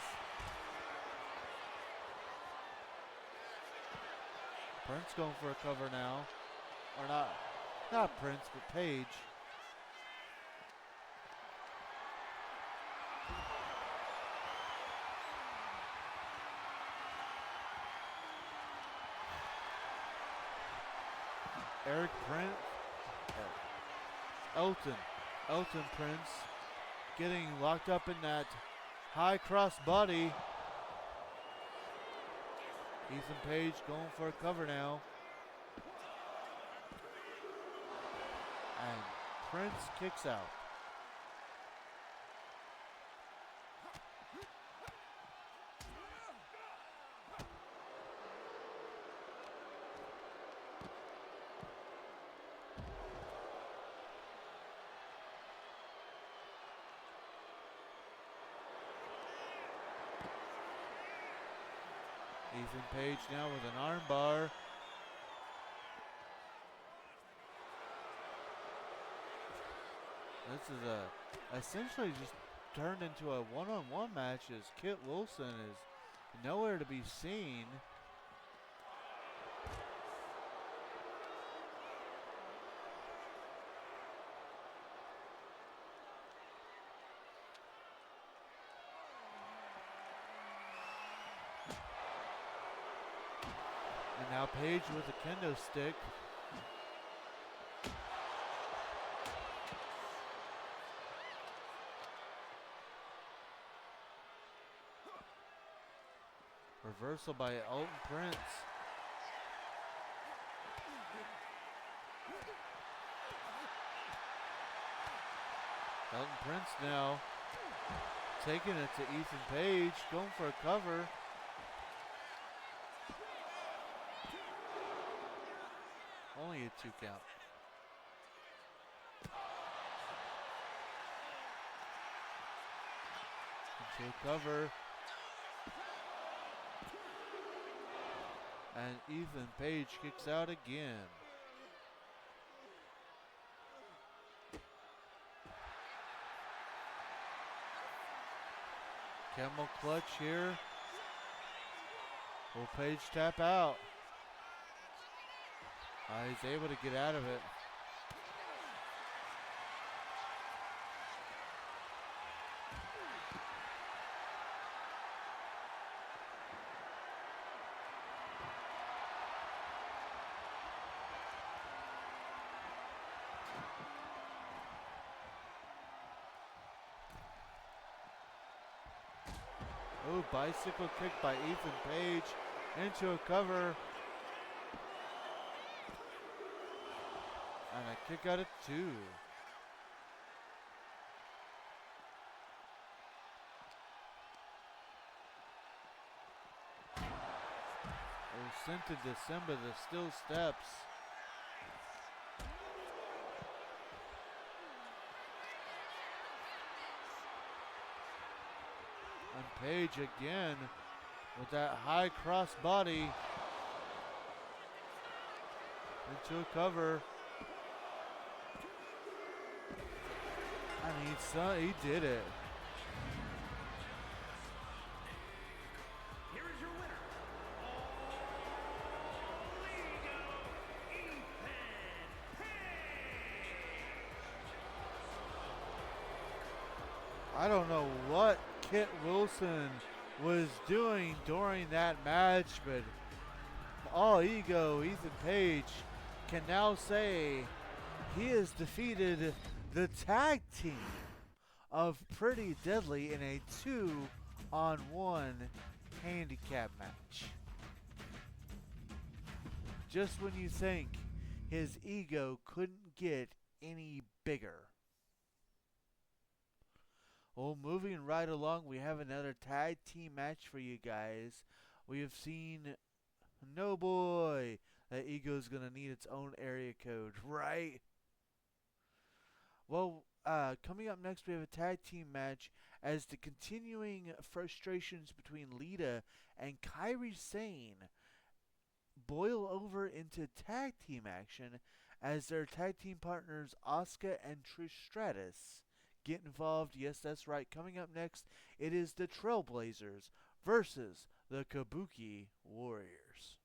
Prince going for a cover now. Or not Prince, but Page. Eric Prince, Elton Prince getting locked up in that high cross body. Ethan Page going for a cover now. And Prince kicks out. Ethan Page now with an arm bar. This is essentially just turned into a one-on-one match as Kit Wilson is nowhere to be seen. And now Page with a kendo stick. Reversal by Elton Prince. Elton Prince now taking it to Ethan Page, going for a cover. Only a 2 count. Into a cover. And Ethan Page kicks out again. Camel clutch here. Will Page tap out? He's able to get out of it. Ooh, bicycle kick by Ethan Page into a cover. And a kick out of 2. Sent to December, the still steps. And Page again with that high cross body into a cover. And he did it. Here is your winner, Ethan Page. I don't know what Kit Wilson was doing during that match, but all ego, Ethan Page can now say he has defeated the tag team of Pretty Deadly in a 2-on-1 handicap match. Just when you think his ego couldn't get any bigger. Well, moving right along, we have another tag team match for you guys. We have seen, no boy, that ego's gonna need its own area code, right? Well, coming up next, we have a tag team match as the continuing frustrations between Lita and Kairi Sane boil over into tag team action as their tag team partners Asuka and Trish Stratus get involved. Yes, that's right. Coming up next, it is the Trailblazers versus the Kabuki Warriors.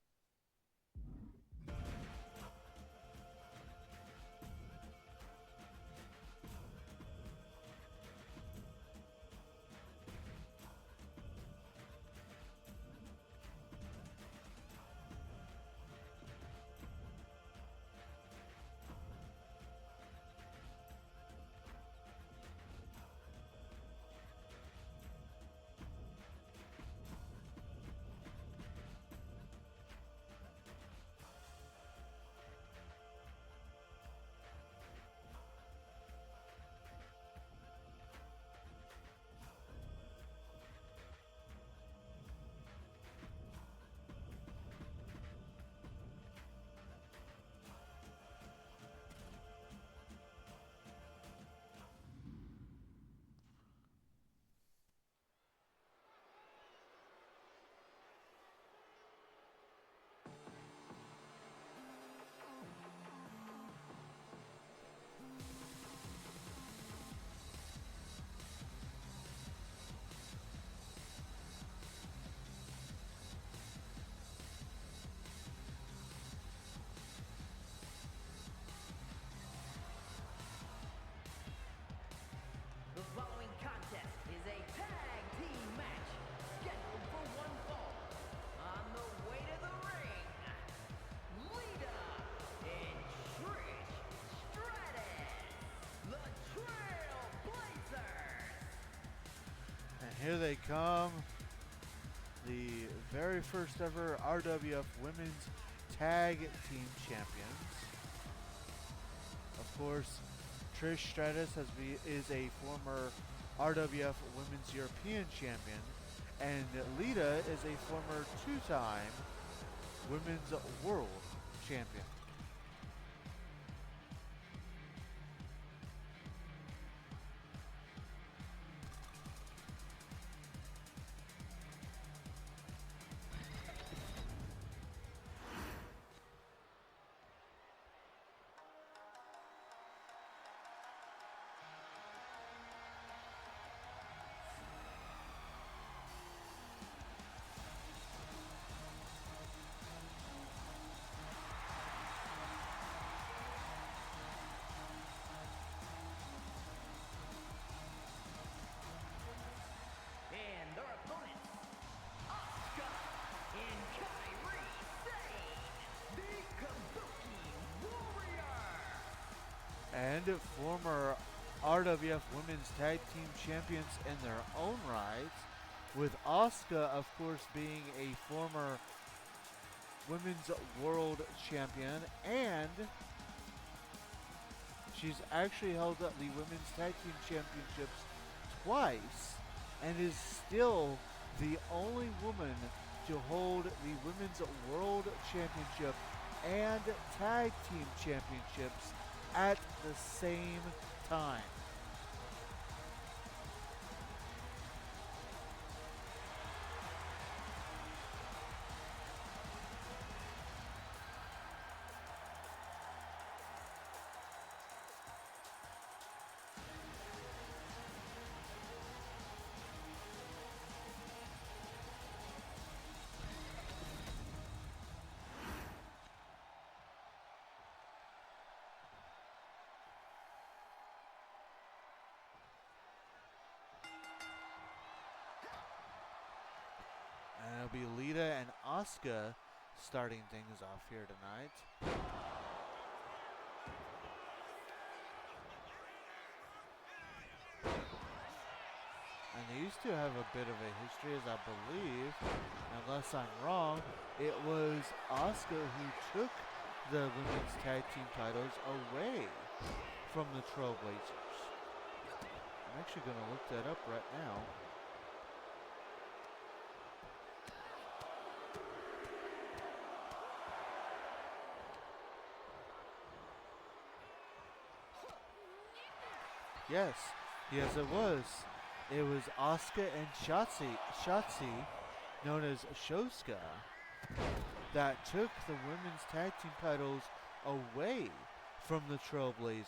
The following contest is a tag team match scheduled for one fall. On the way to the ring, Lita and Trish Stratus, the Trailblazers. And here they come, the very first ever RWF Women's Tag Team Champions. Of course, Trish Stratus is a former RWF Women's European Champion, and Lita is a former two-time Women's World Champion. And their opponents, Asuka and Kairi Sane, the Kabuki Warrior. And former RWF Women's Tag Team Champions in their own right, with Asuka, of course, being a former Women's World Champion, and she's actually held up the Women's Tag Team Championships twice, and is still the only woman to hold the Women's World Championship and Tag Team Championships at the same time. And it'll be Lita and Asuka starting things off here tonight. to have a bit of a history, as I believe, unless I'm wrong, it was Asuka who took the women's tag team titles away from the Trailblazers. I'm actually going to look that up right now. Yes, it was. It was Asuka and Shotzi, known as Shosuka, that took the women's tag team titles away from the Trailblazers.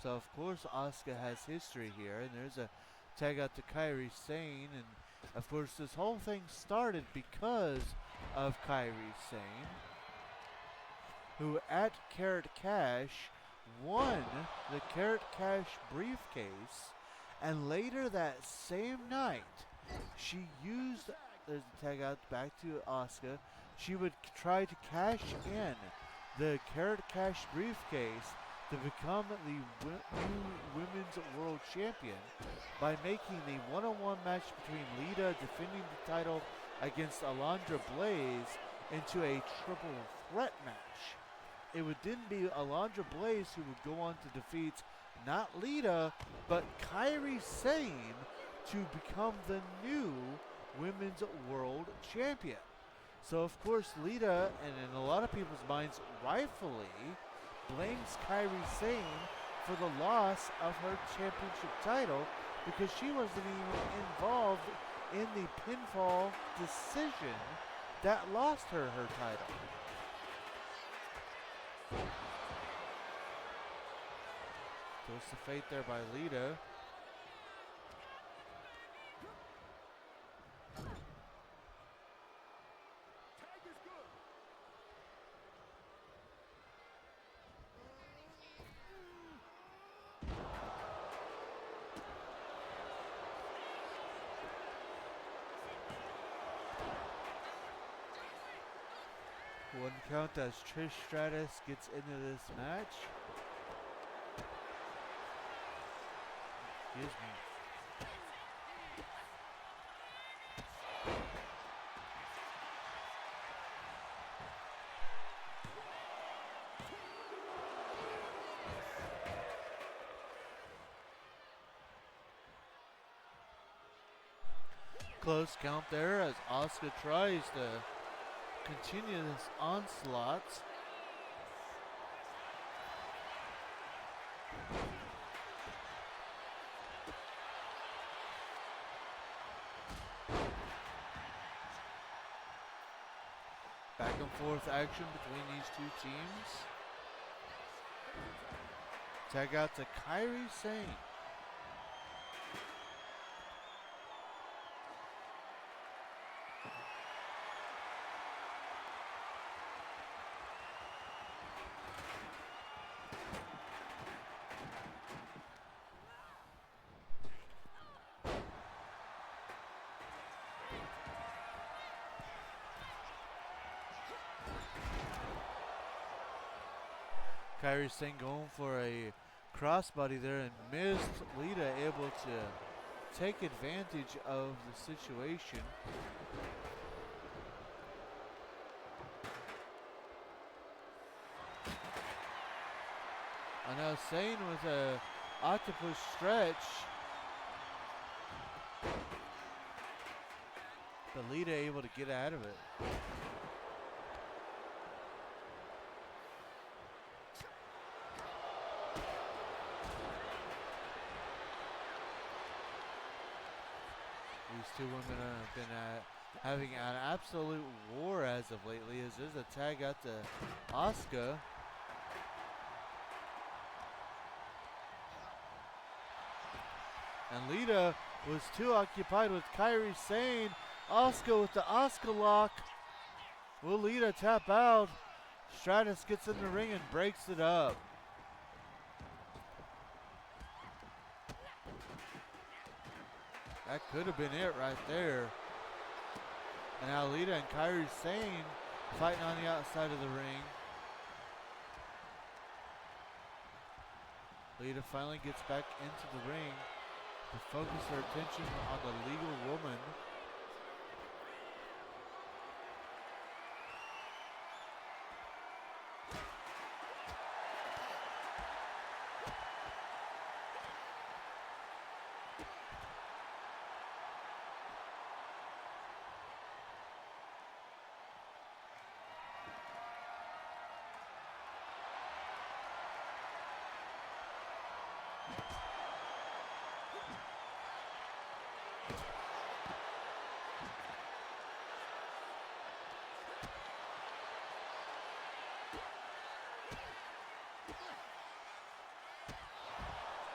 So of course Asuka has history here, and there's a tag out to Kairi Sane, and of course this whole thing started because of Kairi Sane, who at Carrot Cash won the Carrot Cash briefcase, and later that same night she used, there's a tag out back to Asuka, she would try to cash in the Carrot Cash briefcase to become the new Women's World Champion by making the one-on-one match between Lita defending the title against Alundra Blaze into a triple threat match. It would then be Alundra Blaze who would go on to defeat not Lita, but Kairi Sane to become the new Women's World Champion. So of course Lita, and in a lot of people's minds rightfully, blames Kairi Sane for the loss of her championship title because she wasn't even involved in the pinfall decision that lost her title. Twist of fate there by Lita. One count as Trish Stratus gets into this match. Excuse me. Close count there as Asuka tries to continue this onslaught. Back and forth action between these two teams. Tag out to Kairi Sane. Kairi Sane going for a crossbody there and missed. Lita able to take advantage of the situation. And now Sane with a octopus stretch. But Lita able to get out of it. These two women have been having an absolute war as of lately, as there's a tag out to Asuka. And Lita was too occupied with Kairi Sane. Asuka with the Asuka lock. Will Lita tap out? Stratus gets in the ring and breaks it up. That could have been it right there. And now Lita and Kairi Sane fighting on the outside of the ring. Lita finally gets back into the ring to focus her attention on the legal woman.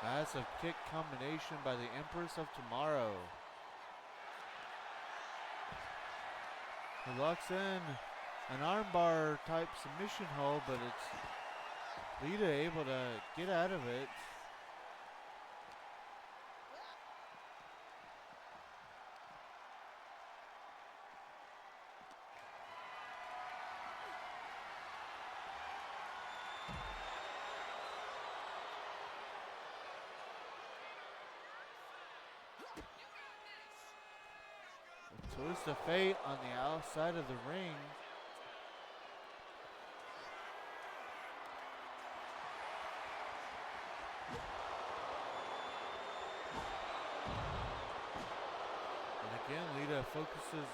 Massive kick combination by the Empress of Tomorrow. He locks in an armbar type submission hold, but it's Lita able to get out of it. Twist of Fate on the outside of the ring. And again, Lita focuses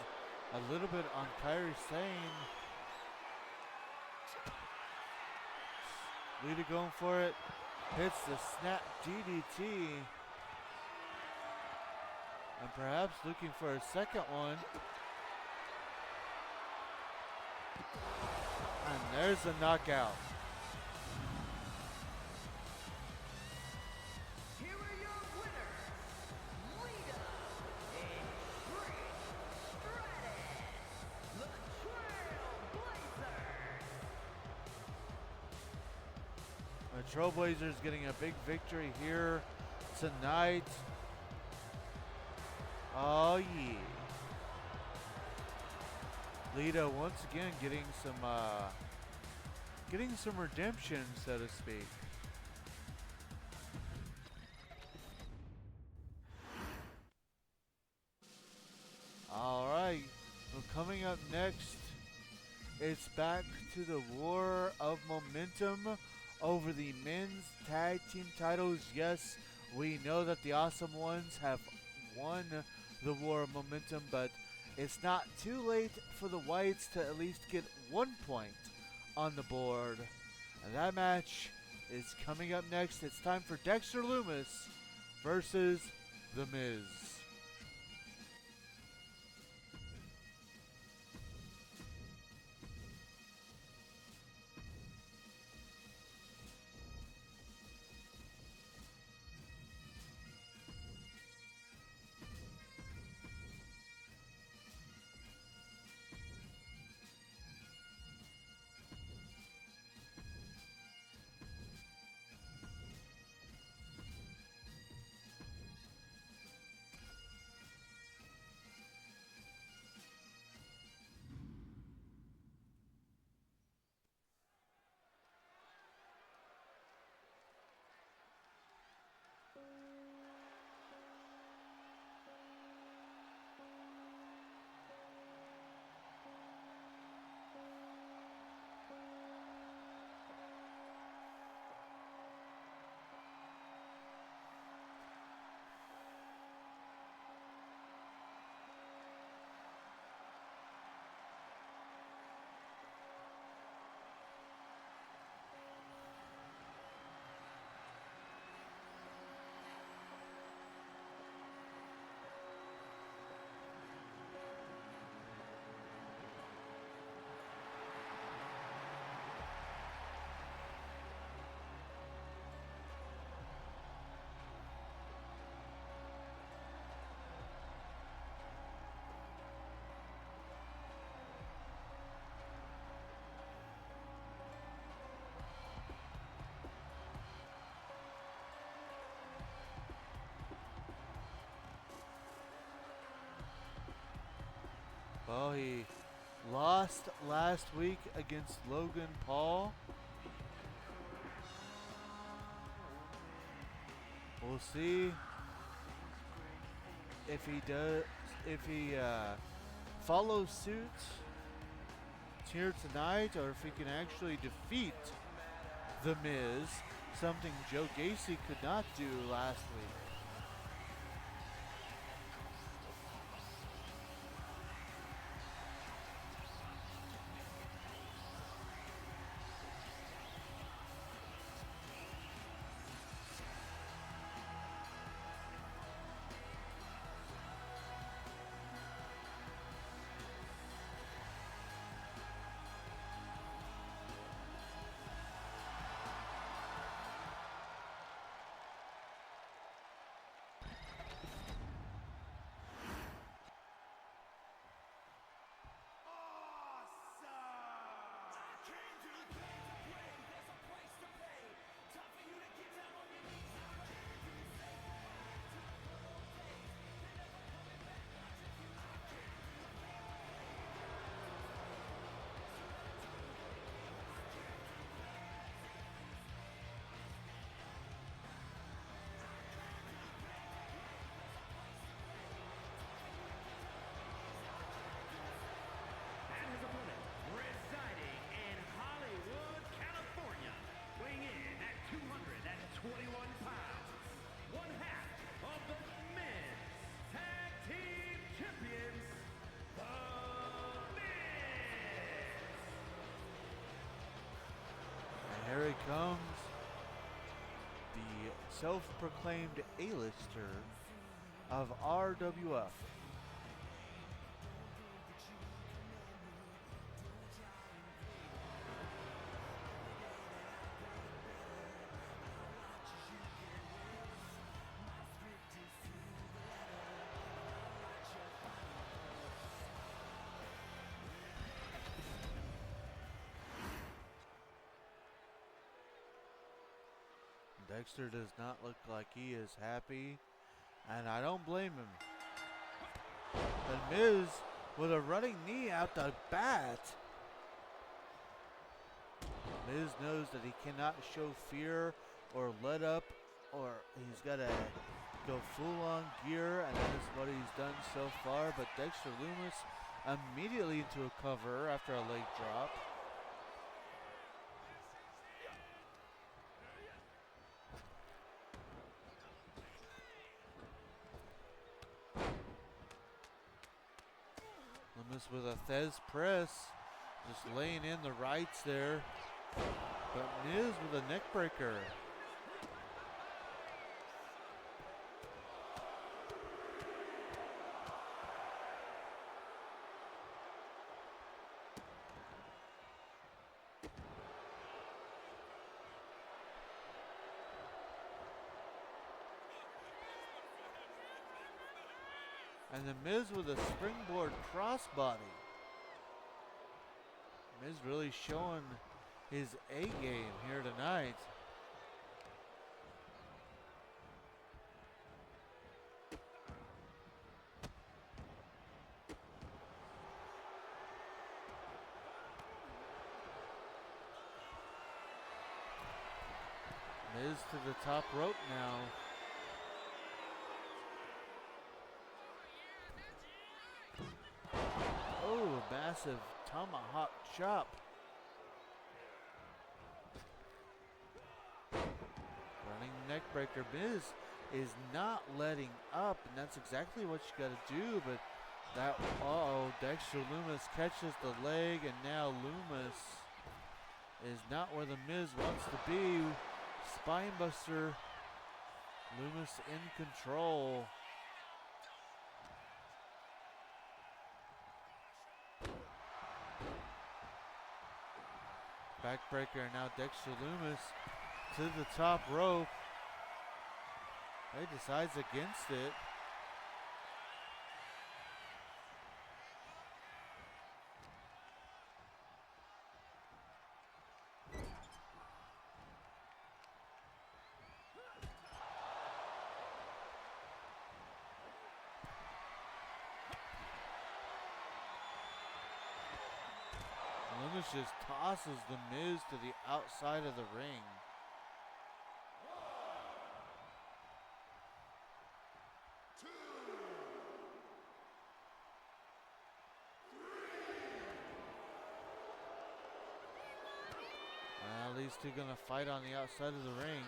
a little bit on Kairi Sane. Lita going for it. Hits the snap DDT. And perhaps looking for a second one. And there's the knockout. Here are your winners, Lita and Trish Stratus, the Trailblazers. The Trailblazers getting a big victory here tonight. Oh yeah. Lita once again getting some redemption, so to speak. All right. Well, coming up next, it's back to the war of momentum over the men's tag team titles. Yes, we know that the Awesome Ones have won the war of momentum, but it's not too late for the Whites to at least get 1 point on the board. And that match is coming up next. It's time for Dexter Lumis versus The Miz. Well, he lost last week against Logan Paul. We'll see if he does, if he follows suit here tonight, or if he can actually defeat The Miz, something Joe Gacy could not do last week. And his opponent, residing in Hollywood, California, weighing in at 221 pounds, one half of the men's tag team champions, The Miz. And here he comes, the self-proclaimed A-lister of RWF. Dexter does not look like he is happy, and I don't blame him. The Miz with a running knee out the bat. Miz knows that he cannot show fear or let up, or he's got to go full on gear, and that is what he's done so far. But Dexter Lumis immediately into a cover after a leg drop. Lumis with a Thez press, just laying in the rights there. But Miz with a neck breaker. And the Miz with a springboard crossbody. Miz really showing his A game here tonight. Miz to the top rope now. Oh, a massive tomahawk chop. Running neck breaker. Miz is not letting up, and that's exactly what you got to do. But that, Dexter Lumis catches the leg, and now Lumis is not where the Miz wants to be. Spinebuster. Lumis in control. Backbreaker, and now Dexter Lumis to the top rope. He decides against it. Lumis just tosses the Miz to the outside of the ring. these two gonna fight on the outside of the ring.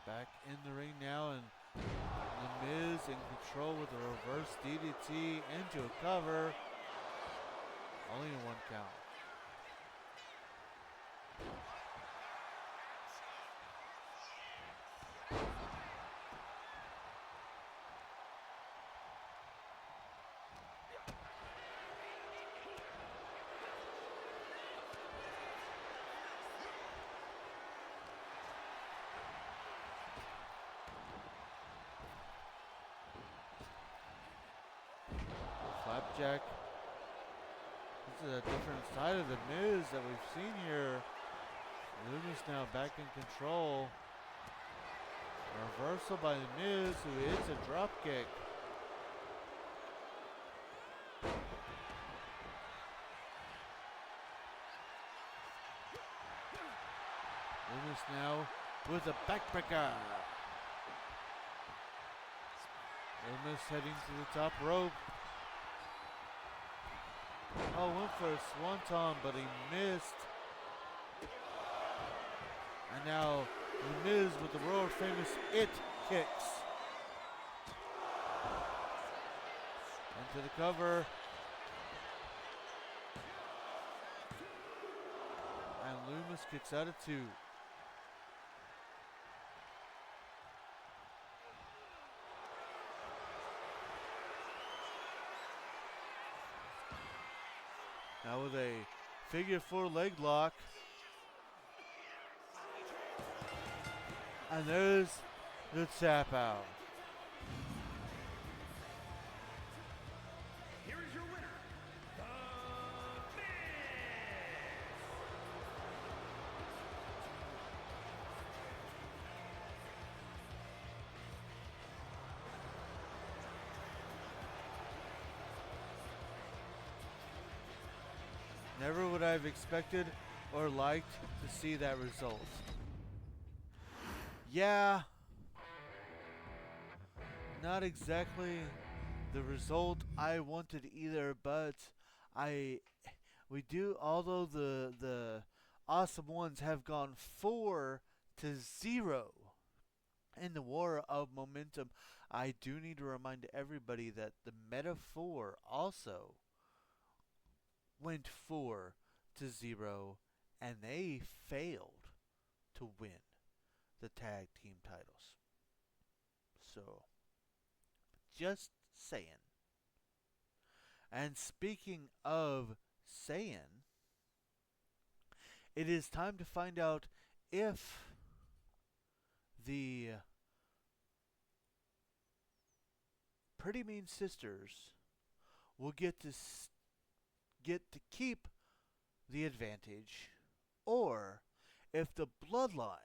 Back in the ring now, and The Miz in control with a reverse DDT into a cover. Only in one count. Flapjack. This is a different side of the Miz that we've seen here. Loomis now back in control. Reversal by the Miz, who hits a drop kick. Loomis now with a backbreaker. Loomis heading to the top rope. Oh, went for a swanton, but he missed. And now The Miz with the world famous It kicks. Into the cover. And Loomis kicks out of 2. Now with a figure 4 leg lock. And there's the tap out. Here is your winner, The Miz. Never would I have expected or liked to see that result. Yeah, not exactly the result I wanted either, but although the awesome ones have gone 4-0 in the war of momentum, I do need to remind everybody that the Metaphor also went 4-0 and they failed to win the tag team titles. So, just saying. And speaking of saying, it is time to find out if the Pretty Mean Sisters will get to keep the advantage, or if the Bloodline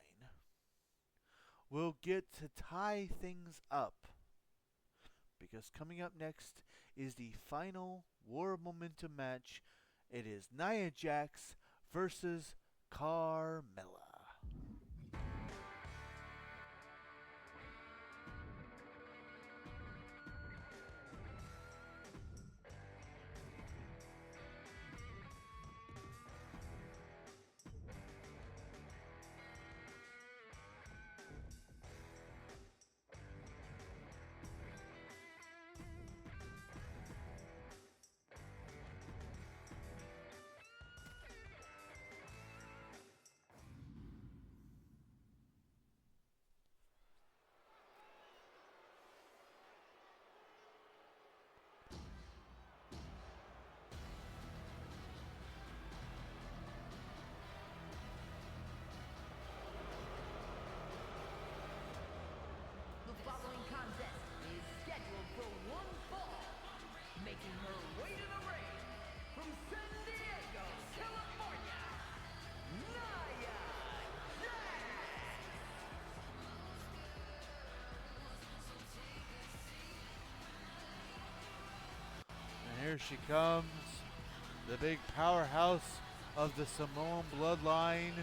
will get to tie things up. Because coming up next is the final War Momentum match. It is Nia Jax versus Carmella. The following contest is scheduled for one fall. Making her way to the ring from San Diego, California, Nia Jax. And here she comes. the big powerhouse of the Samoan bloodline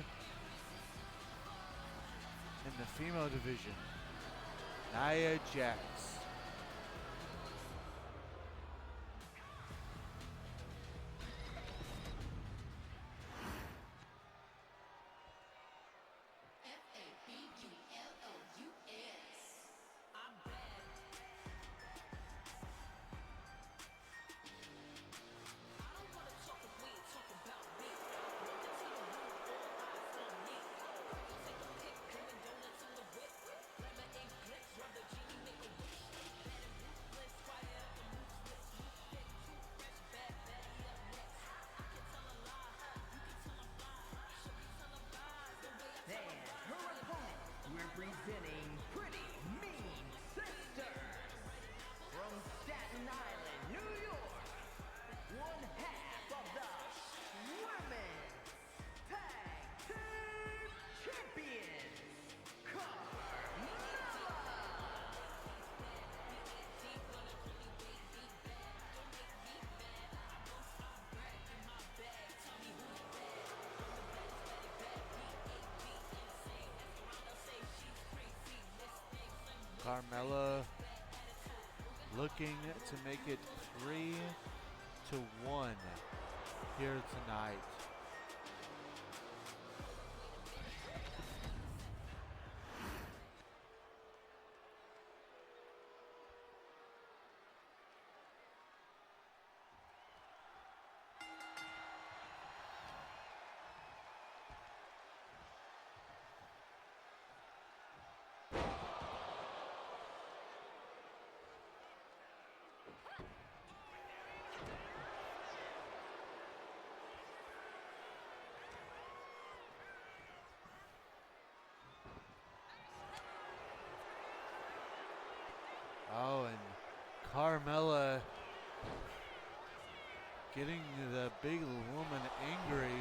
in the female division, Nia Jax. And her opponent, representing Pretty Mean Sisters. From Staten Island, New York, one half of the Women's Tag Team Champions, Carmella. Carmella looking to make it 3-1 here tonight. Oh, and Carmella getting the big woman angry.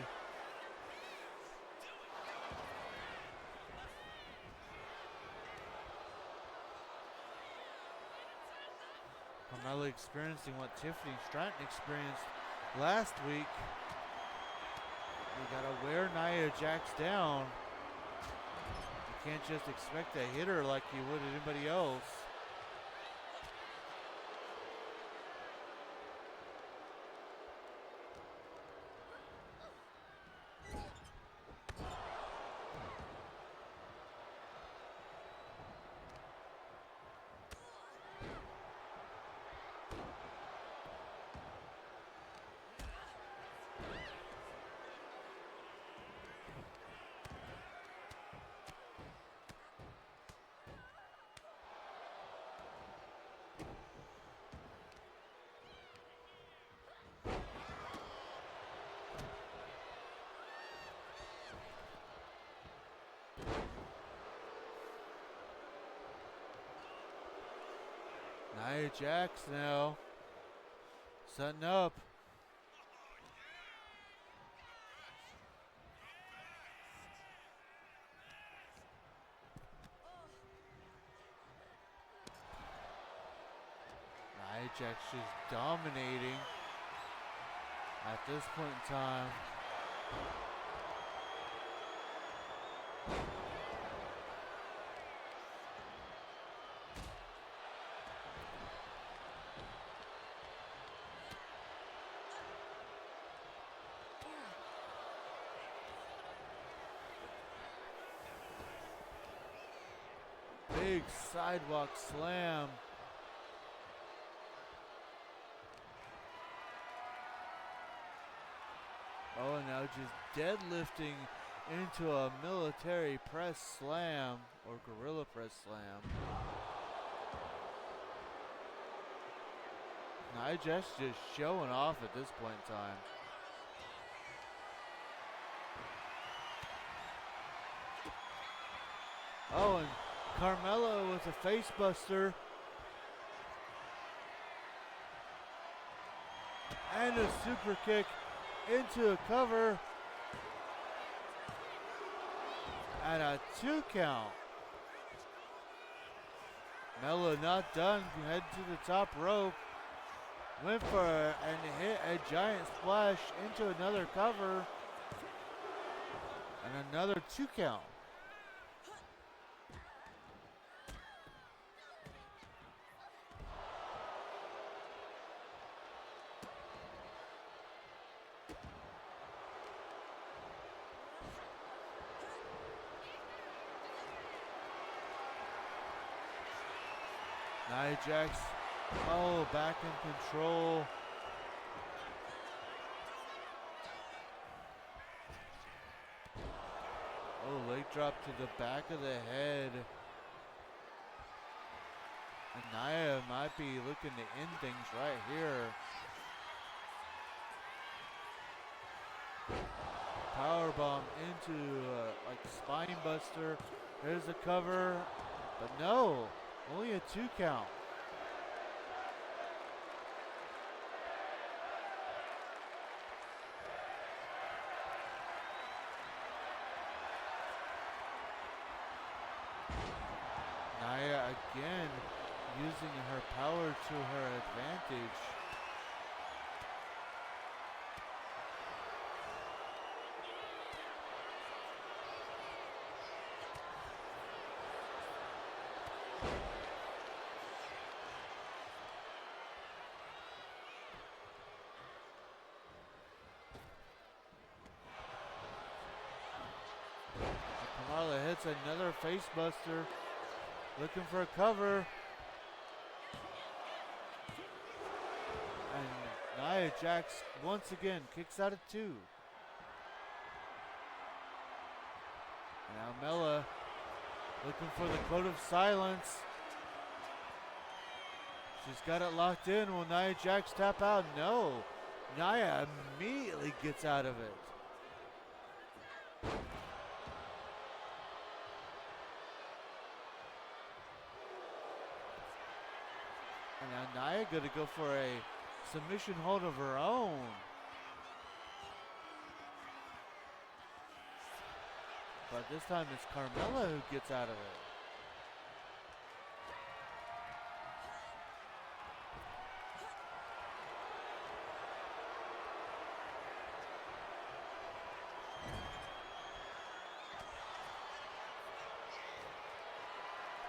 Carmella experiencing what Tiffany Stratton experienced last week. You gotta wear Nia Jax down. You can't just expect to hit her like you would anybody else. Nia Jax now setting up. Nia Jax just dominating at this point in time. Big sidewalk slam. Oh, and now just deadlifting into a military press slam or gorilla press slam. Nia Jax just showing off at this point in time. Oh, and Carmella with a face buster. And a super kick into a cover. And a 2 count. Mella not done. Head to the top rope. Went for and hit a giant splash into another cover. And another 2 count. Nia Jax, back in control. Leg drop to the back of the head. And Nia might be looking to end things right here. Powerbomb into like spine buster. There's a cover, but no, only a 2 count. Nia again using her power to her advantage. Kamala hits another face buster. Looking for a cover. And Nia Jax once again kicks out of 2. Now Mella looking for the code of silence. She's got it locked in. Will Nia Jax tap out? No. Nia immediately gets out of it. And now Nia gonna go for a submission hold of her own. But this time it's Carmella who gets out of it.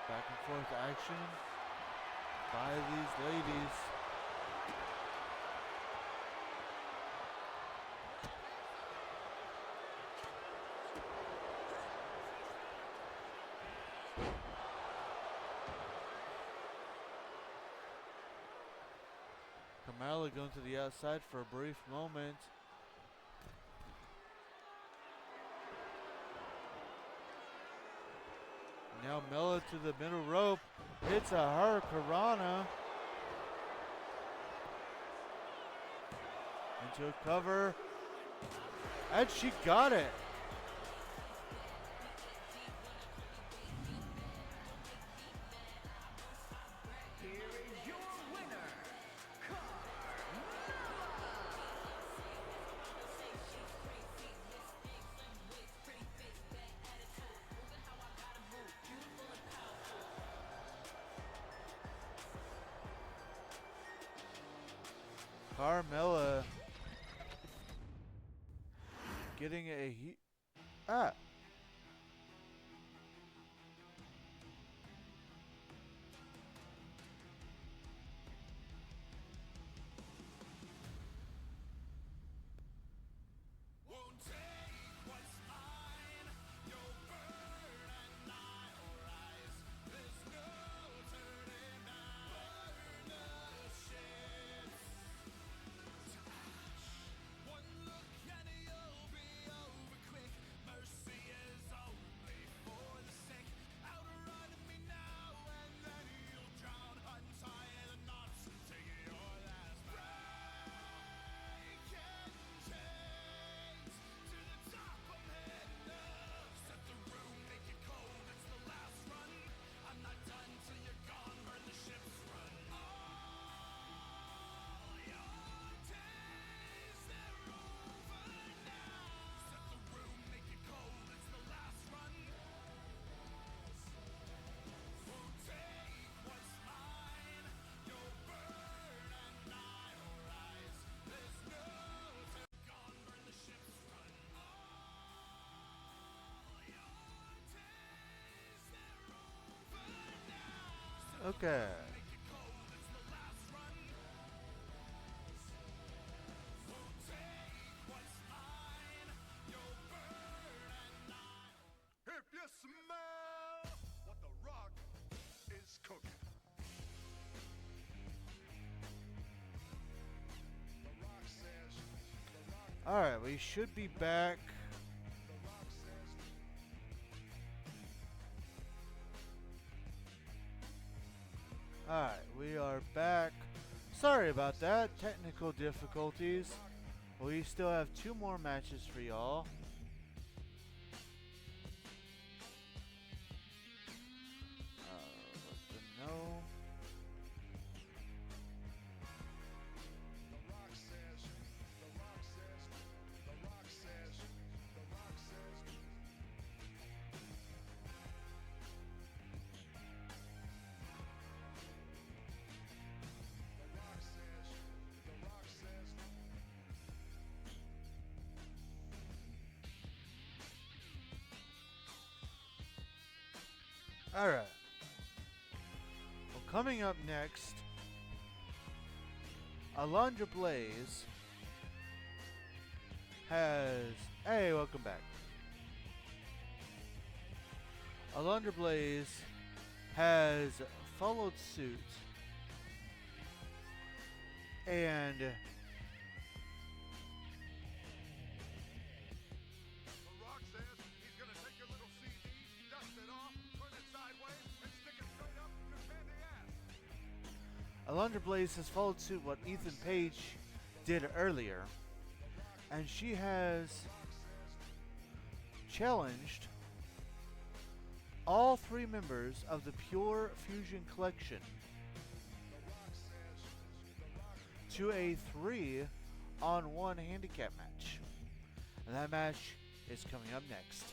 Back and forth action by these ladies. Carmella going to the outside for a brief moment. Now Mella to the middle rope. Hits a Hurricanrana. Into a cover. And she got it. Here is your winner, Carmella getting a Won't take what's mine. You'll burn and I'll rise. There's no turning back. Burn the ships to ash. One look and you'll be over quick. Mercy Okay. If you smell what the rock is cooking. The rock says, the rock, Alright, we should be back. the rock says, Alright, we are back. Sorry about that. Technical difficulties. We still have 2 more matches for y'all. Let them know. the rock says, the rock says, the rock says, the rock says. The rock says, the rock says. Alright. Well, coming up next, Alondra Blaze has... Hey, welcome back. Alondra Blaze has followed suit and The rock says he's gonna take your little CD, dust it off, turn it sideways, and stick it straight up your candy ass. Alondra Blaze has followed suit what Ethan Page did earlier, and she has challenged all 3 members of the Pure Fusion Collection to a 3-on-1 handicap match. And that match is coming up next.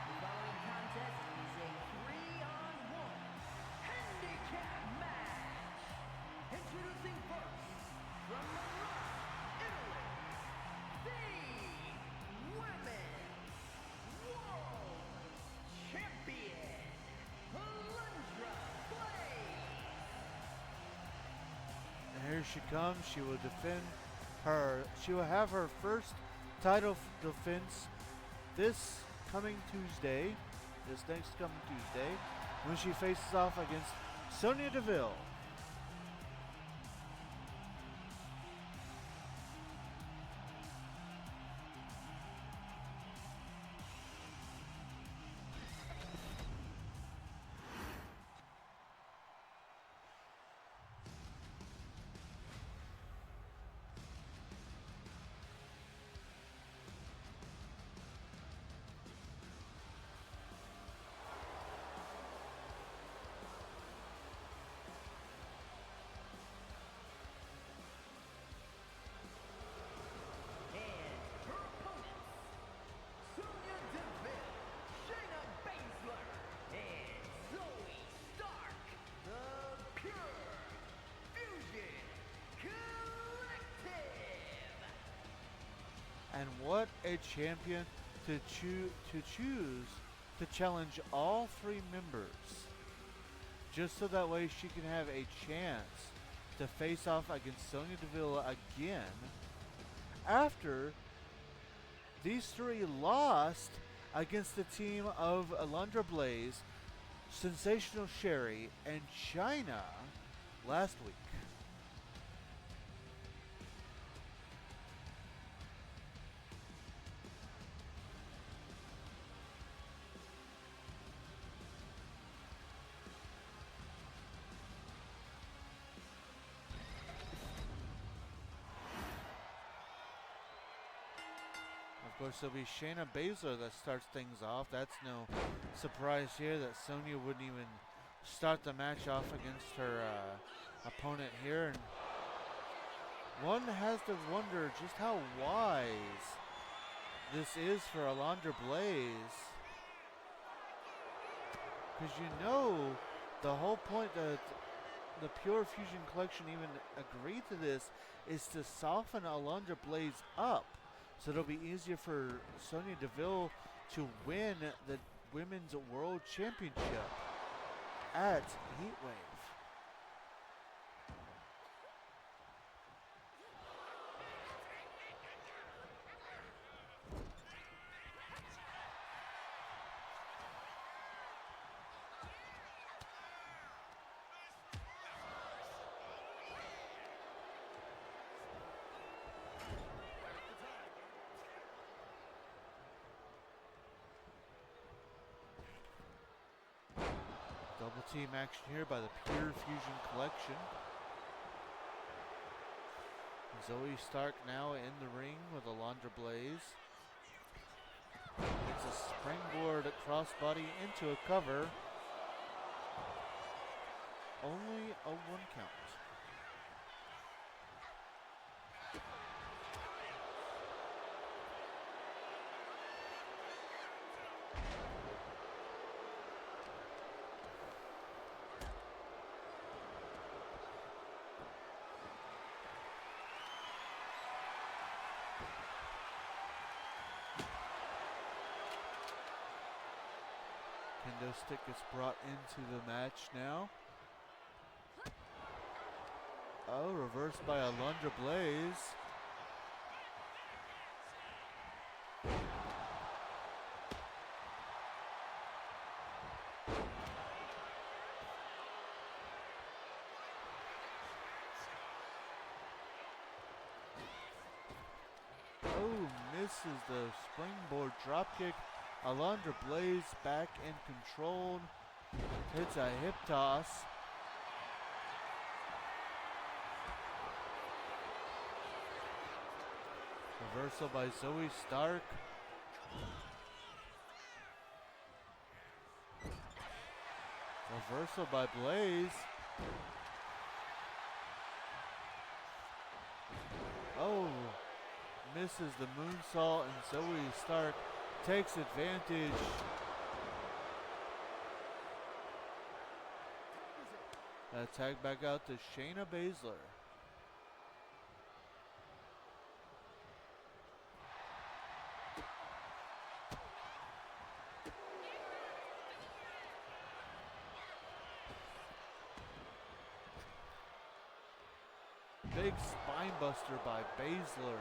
The following contest is a 3-on-1 handicap match. Introducing first, from Milan, Italy, the Women's World Champion, Alondra Blaze. And here she comes. She will defend her. She will have her first title defense this coming Tuesday. This next coming Tuesday, when she faces off against Sonya Deville. And what a champion to choose to challenge all 3 members, just so that way she can have a chance to face off against Sonya Deville again after these 3 lost against the team of Alundra Blaze, Sensational Sherry, and China last week. Of course, it'll be Shayna Baszler that starts things off. That's no surprise here that Sonya wouldn't even start the match off against her opponent here. And one has to wonder just how wise this is for Alundra Blaze. Because you know the whole point that the Pure Fusion Collection even agreed to this is to soften Alundra Blaze up. So it'll be easier for Sonya Deville to win the Women's World Championship at Heatwave. Double team action here by the Pure Fusion Collection. Zoe Stark now in the ring with Alundra Blaze. It's a springboard crossbody into a cover. Only a 1 count. Kendo stick gets brought into the match now. Oh, reversed by Alundra Blaze. Oh, misses the springboard dropkick. Alundra Blaze back and controlled. Hits a hip toss. Reversal by Zoe Stark. Reversal by Blaze. Oh, misses the moonsault, and Zoe Stark takes advantage. That tag back out to Shayna Baszler. Big spine buster by Baszler.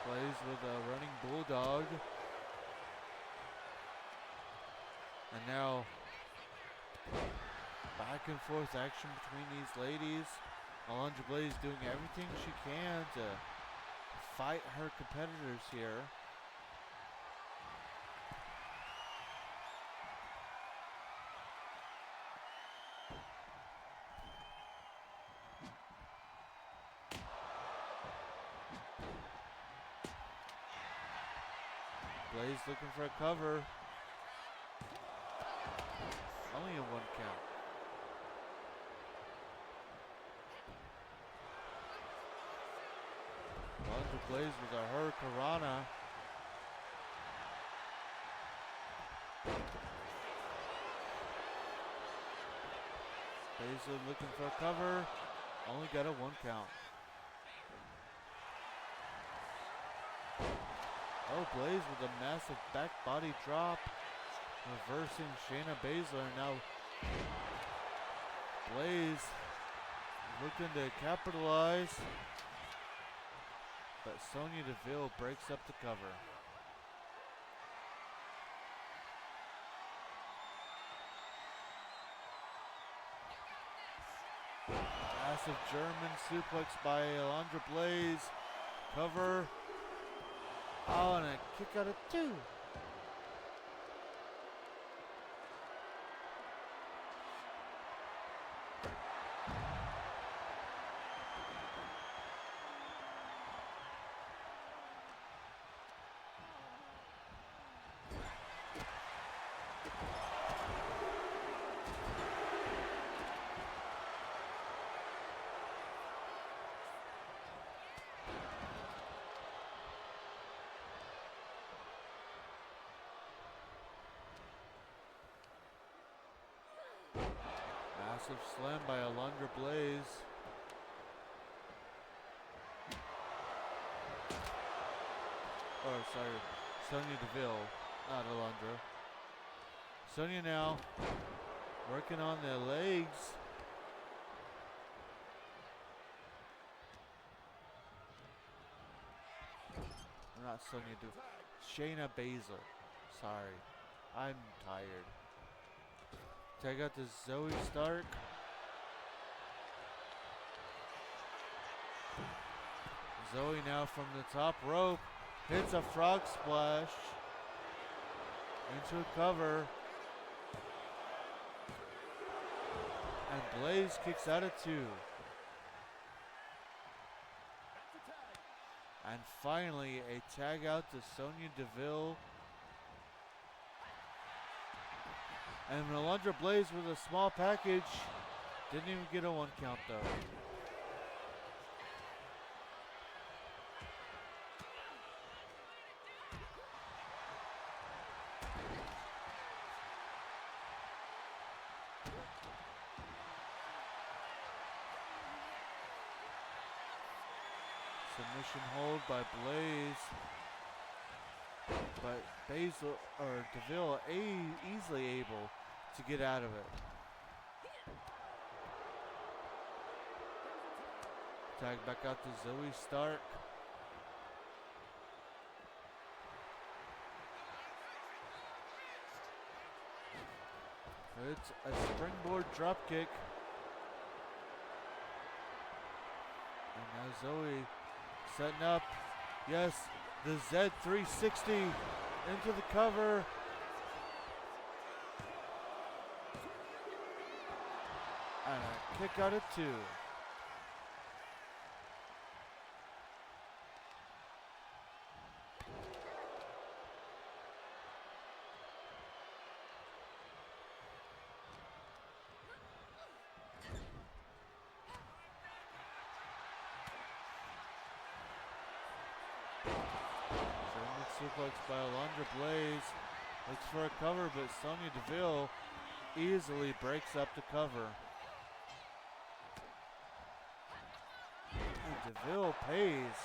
Plays with a running bulldog. And now back and forth action between these ladies. Alundra Blaze doing everything she can to fight her competitors here. Blaze looking for a cover. Only a 1 count. Alundra Blaze with a Hurricanrana. Baszler looking for a cover. Only got a 1 count. Oh, Blaze with a massive back body drop. Reversing Shayna Baszler. Now Blaze looking to capitalize. But Sonya Deville breaks up the cover. Massive German suplex by Alundra Blaze. Cover. Oh, and a kick out of 2. Massive slam by Alundra Blaze. Oh, sorry. Sonya Deville, not Alundra. Sonya now working on the legs. Not Sonya Deville. Shayna Baszler. Sorry. I'm tired. Tag out to Zoe Stark. Zoe now from the top rope hits a frog splash into a cover. And Blaze kicks out of 2. And finally a tag out to Sonya Deville. And Alundra Blaze with a small package. Didn't even get a 1 count though. Submission hold by Blaze. But Baszler or Deville easily able to get out of it. Tag back out to Zoe Stark. It's a springboard drop kick. And now Zoe setting up. Yes, the Z360 into the cover. And a kick out of 2. Suplex by Alundra Blaze. Looks for a cover, but Sonya Deville easily breaks up the cover. And Deville pays.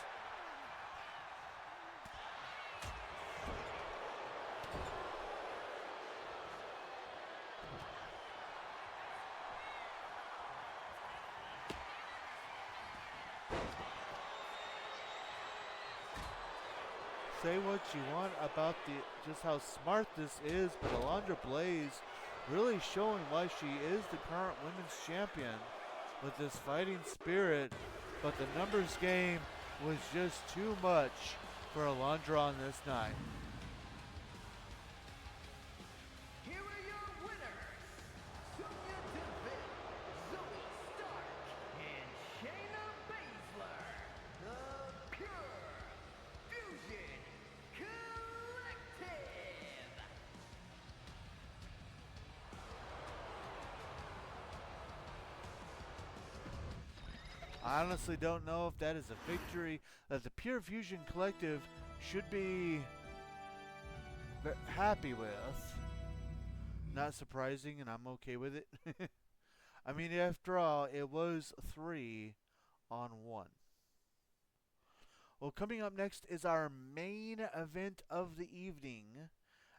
Say what you want about just how smart this is, but Alundra Blaze really showing why she is the current women's champion with this fighting spirit. But the numbers game was just too much for Alundra on this night. Here are your winners, Sonya Deville, Zoe Stark, and Shayna Baszler, the Pure Fusion Collective. I honestly don't know if that is a victory that the Pure Fusion Collective should be happy with. Not surprising, and I'm okay with it. I mean, after all, it was 3-1. Well, coming up next is our main event of the evening.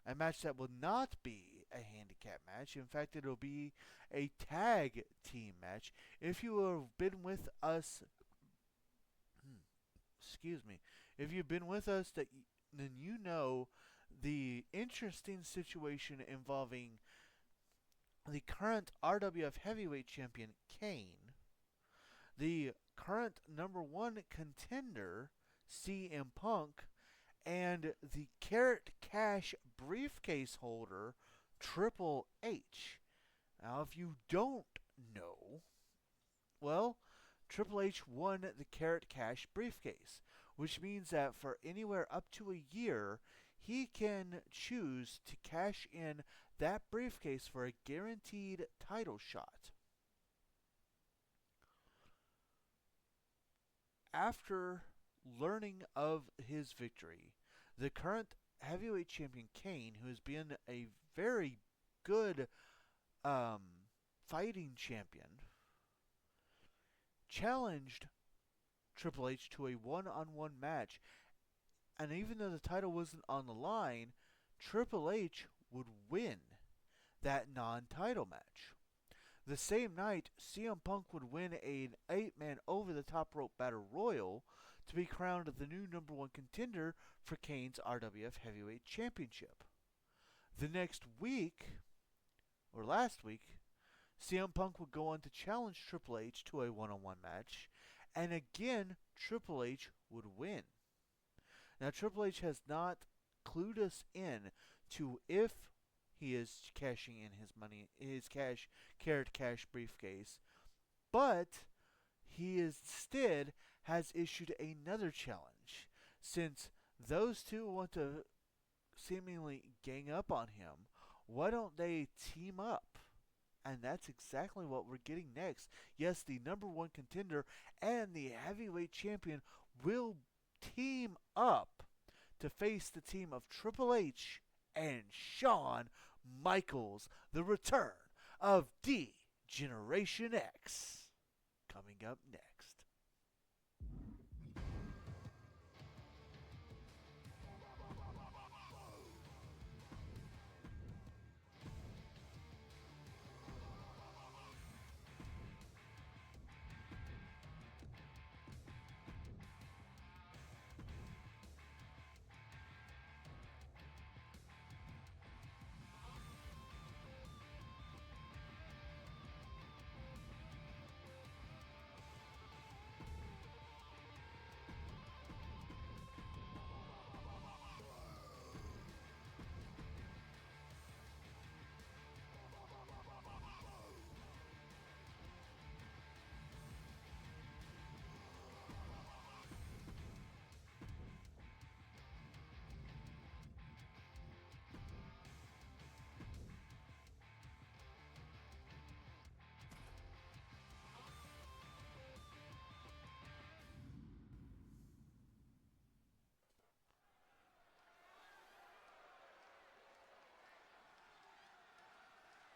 A match that will not be a handicap match. In fact, it'll be a tag team match. If you have been with us, excuse me, if you've been with us, then you know the interesting situation involving the current RWF Heavyweight Champion Kane, the current number one contender CM Punk, and the Carrot Cash briefcase holder Triple H. Now, if you don't know, well, Triple H won the Carrot Cash briefcase, which means that for anywhere up to a year, he can choose to cash in that briefcase for a guaranteed title shot. After learning of his victory, the current heavyweight champion Kane, who has been a very good fighting champion, challenged Triple H to a one-on-one match. And even though the title wasn't on the line, Triple H would win that non-title match. The same night, CM Punk would win an 8-man over-the-top rope battle royal to be crowned the new number one contender for Kane's RWF Heavyweight Championship. The next week, or last week, CM Punk would go on to challenge Triple H to a one-on-one match, and again, Triple H would win. Now, Triple H has not clued us in to if he is cashing in his money, his Carrot Cash briefcase, but he instead has issued another challenge. Since those two want to seemingly gang up on him, why don't they team up? And that's exactly what we're getting next. Yes, the number one contender and the heavyweight champion will team up to face the team of Triple H and Shawn Michaels. The return of D-Generation X. Coming up next.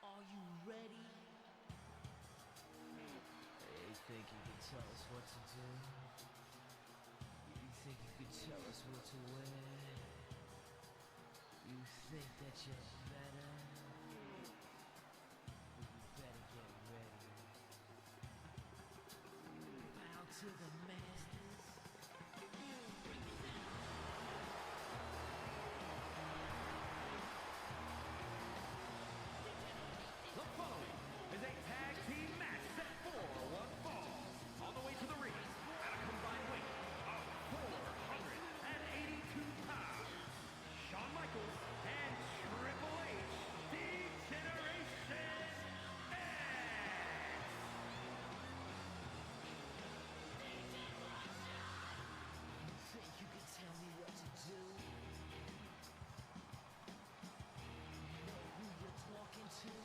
Are you ready? You think you can tell us what to do? You think you can tell us what to wear? You think that you're better? Well, you better get ready. Bow to the masters. The following is a tag team match set for one fall. On the way to the ring, at a combined weight of 482 pounds, Shawn Michaels and Triple H, D-Generation X. You think you can tell me what to do? Know who you're talking to?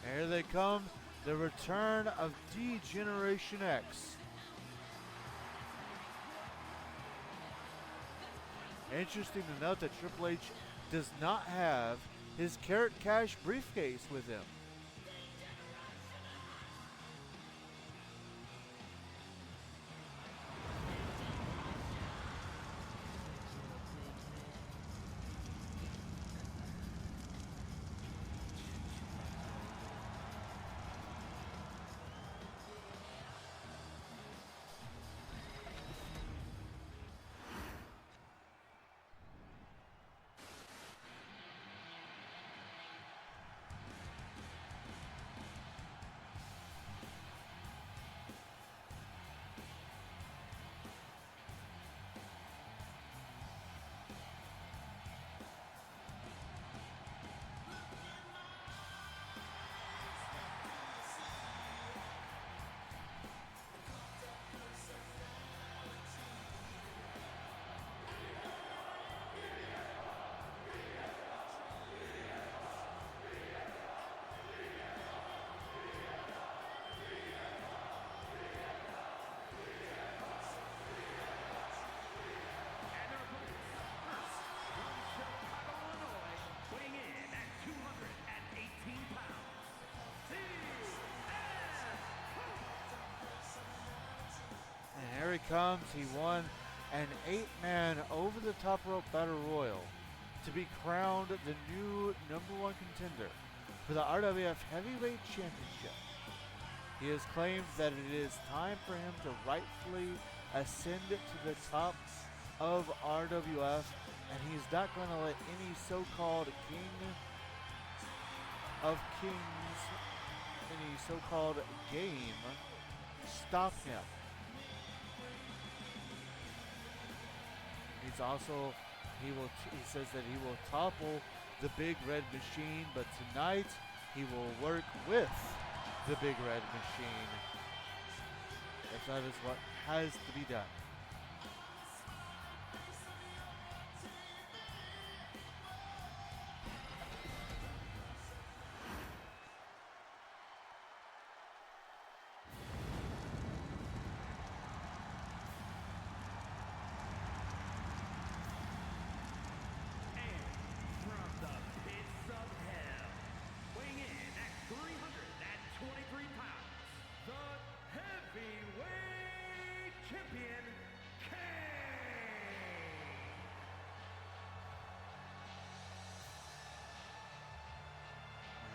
Here they come, the return of D-Generation X. Interesting to note that Triple H does not have his Carrot Cash briefcase with him. And their opponents, first from Chicago, Illinois, weighing in at 218 pounds, And here he comes. He won an 8-man over-the-top rope battle royal to be crowned the new #1 contender for the RWF Heavyweight Championship. He has claimed that it is time for him to rightfully ascend to the top of RWF, and he's not going to let any so-called king of kings, any so-called game, stop him. He's also, he says that he will topple the Big Red Machine, but tonight he will work with the Big Red Machine, if that is what has to be done. and from the pits of hell, weighing in at 323 pounds, the heavyweight champion, Kane.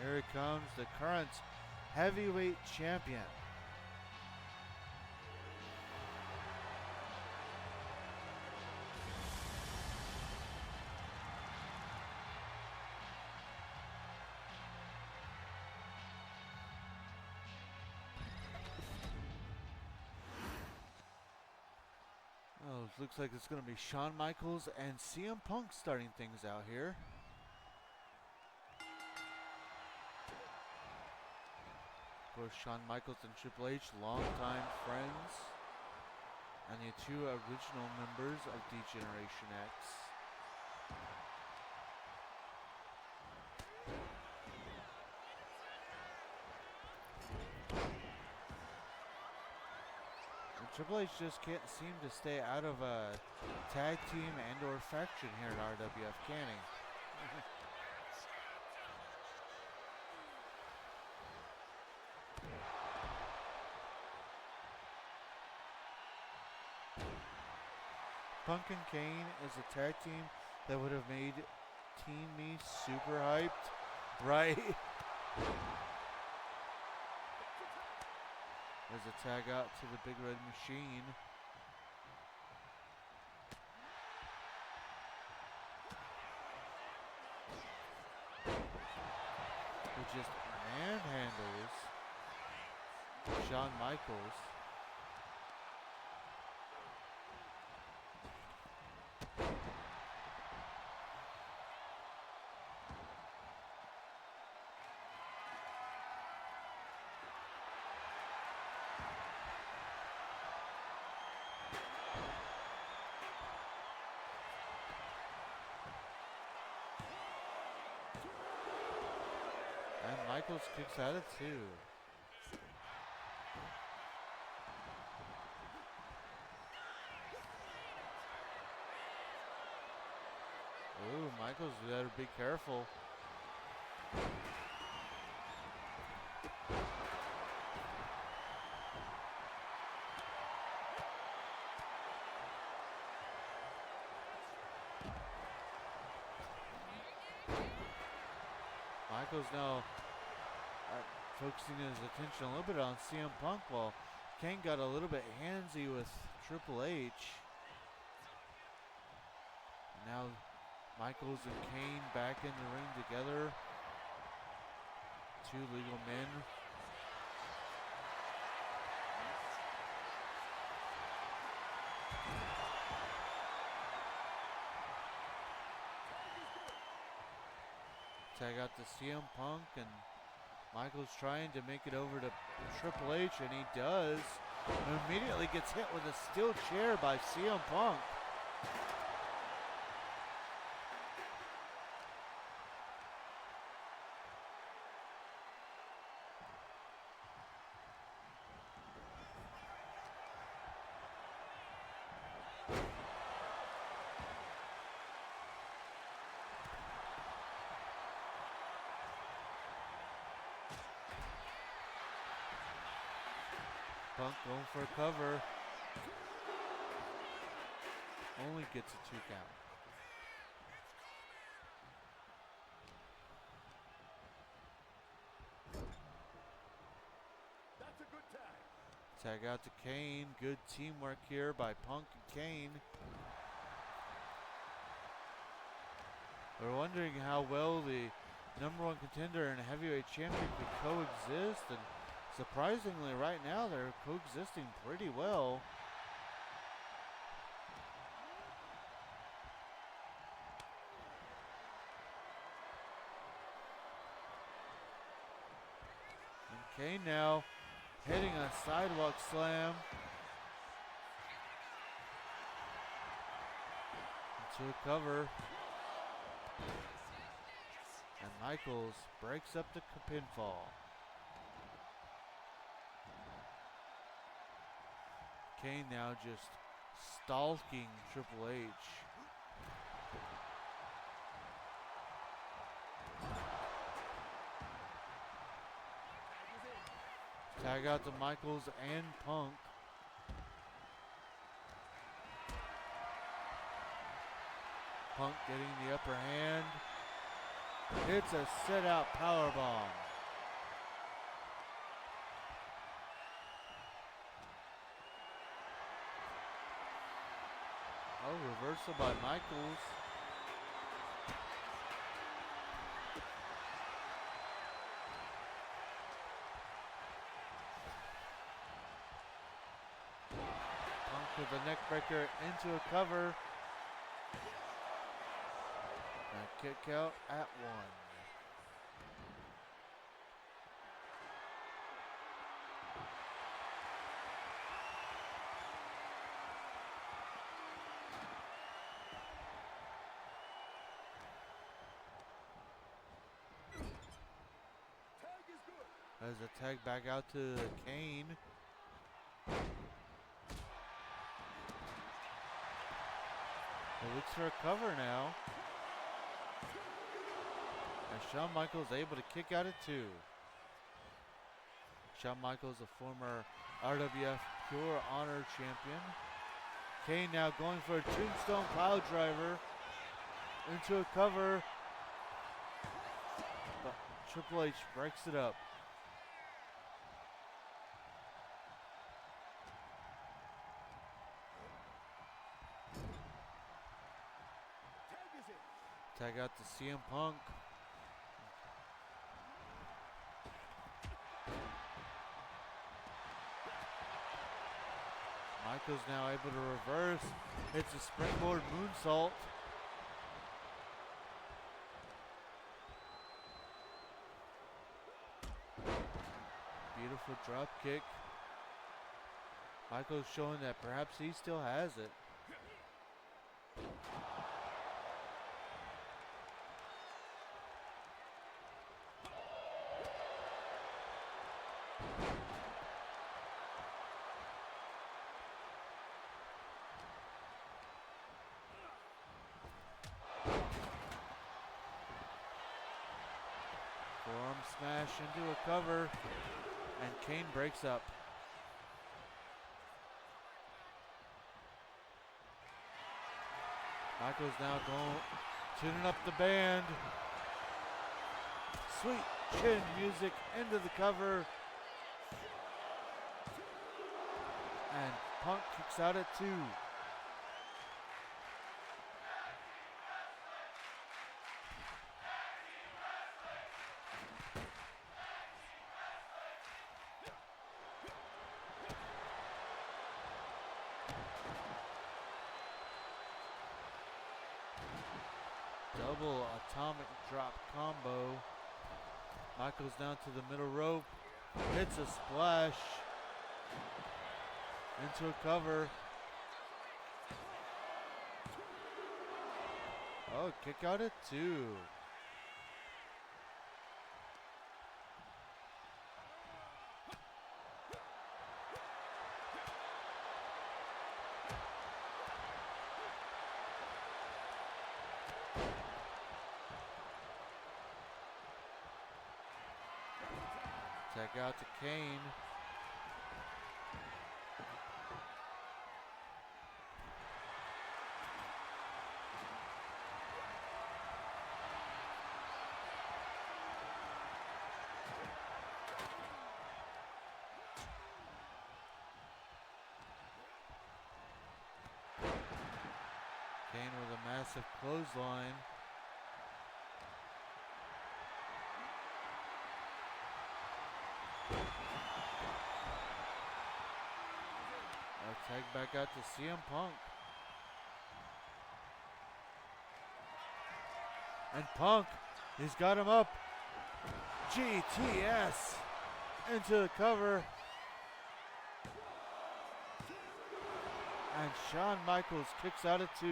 Here it comes, the current heavyweight champion. Oh, it looks like it's going to be Shawn Michaels and CM Punk starting things out here. Of course, Shawn Michaels and Triple H, longtime friends, and the two original members of D-Generation X. And Triple H just can't seem to stay out of a tag team and or faction here at RWF, can he? Punk and Kane is a tag team that would have made Team Me super hyped, right? There's a tag out to the Big Red Machine. Who just manhandles Shawn Michaels. And Michaels kicks out at 2. Ooh, Michaels better be careful. Michaels now focusing his attention a little bit on CM Punk while Kane got a little bit handsy with Triple H. And now Michaels and Kane back in the ring together. Two legal men. Tag out to CM Punk, and Michaels trying to make it over to Triple H, and he does. And immediately gets hit with a steel chair by CM Punk. Punk going for a cover. Only gets a 2 count. That's a good tag. Tag out to Kane. Good teamwork here by Punk and Kane. We're wondering how well the #1 contender and heavyweight champion could coexist, and surprisingly right now they're coexisting pretty well. And Kane now hitting a sidewalk slam into a cover. And Michaels breaks up the pinfall. Kane now just stalking Triple H. Tag out to Michaels and Punk. Punk getting the upper hand. Hits a sit-out powerbomb. Oh, reversal by Michaels. Punk with the neck breaker into a cover. And a kick out at 1. As a tag back out to Kane. He looks for a cover now. And Shawn Michaels able to kick out at 2. Shawn Michaels, a former RWF Pure Honor champion. Kane now going for a tombstone pile driver into a cover. But Triple H breaks it up. Tag out to CM Punk. Michaels now able to reverse. Hits a springboard moonsault. Beautiful drop kick. Michaels showing that perhaps he still has it. smash into a cover, and Kane breaks up. Michaels now tuning up the band. Sweet chin music into the cover. And Punk kicks out at 2. Double atomic drop combo. Michaels down to the middle rope. Hits a splash. Into a cover. Oh, kick out at 2. Tag out to Kane. Kane with a massive clothesline. Tag back out to CM Punk. And Punk, he's got him up. GTS into the cover. And Shawn Michaels kicks out at 2.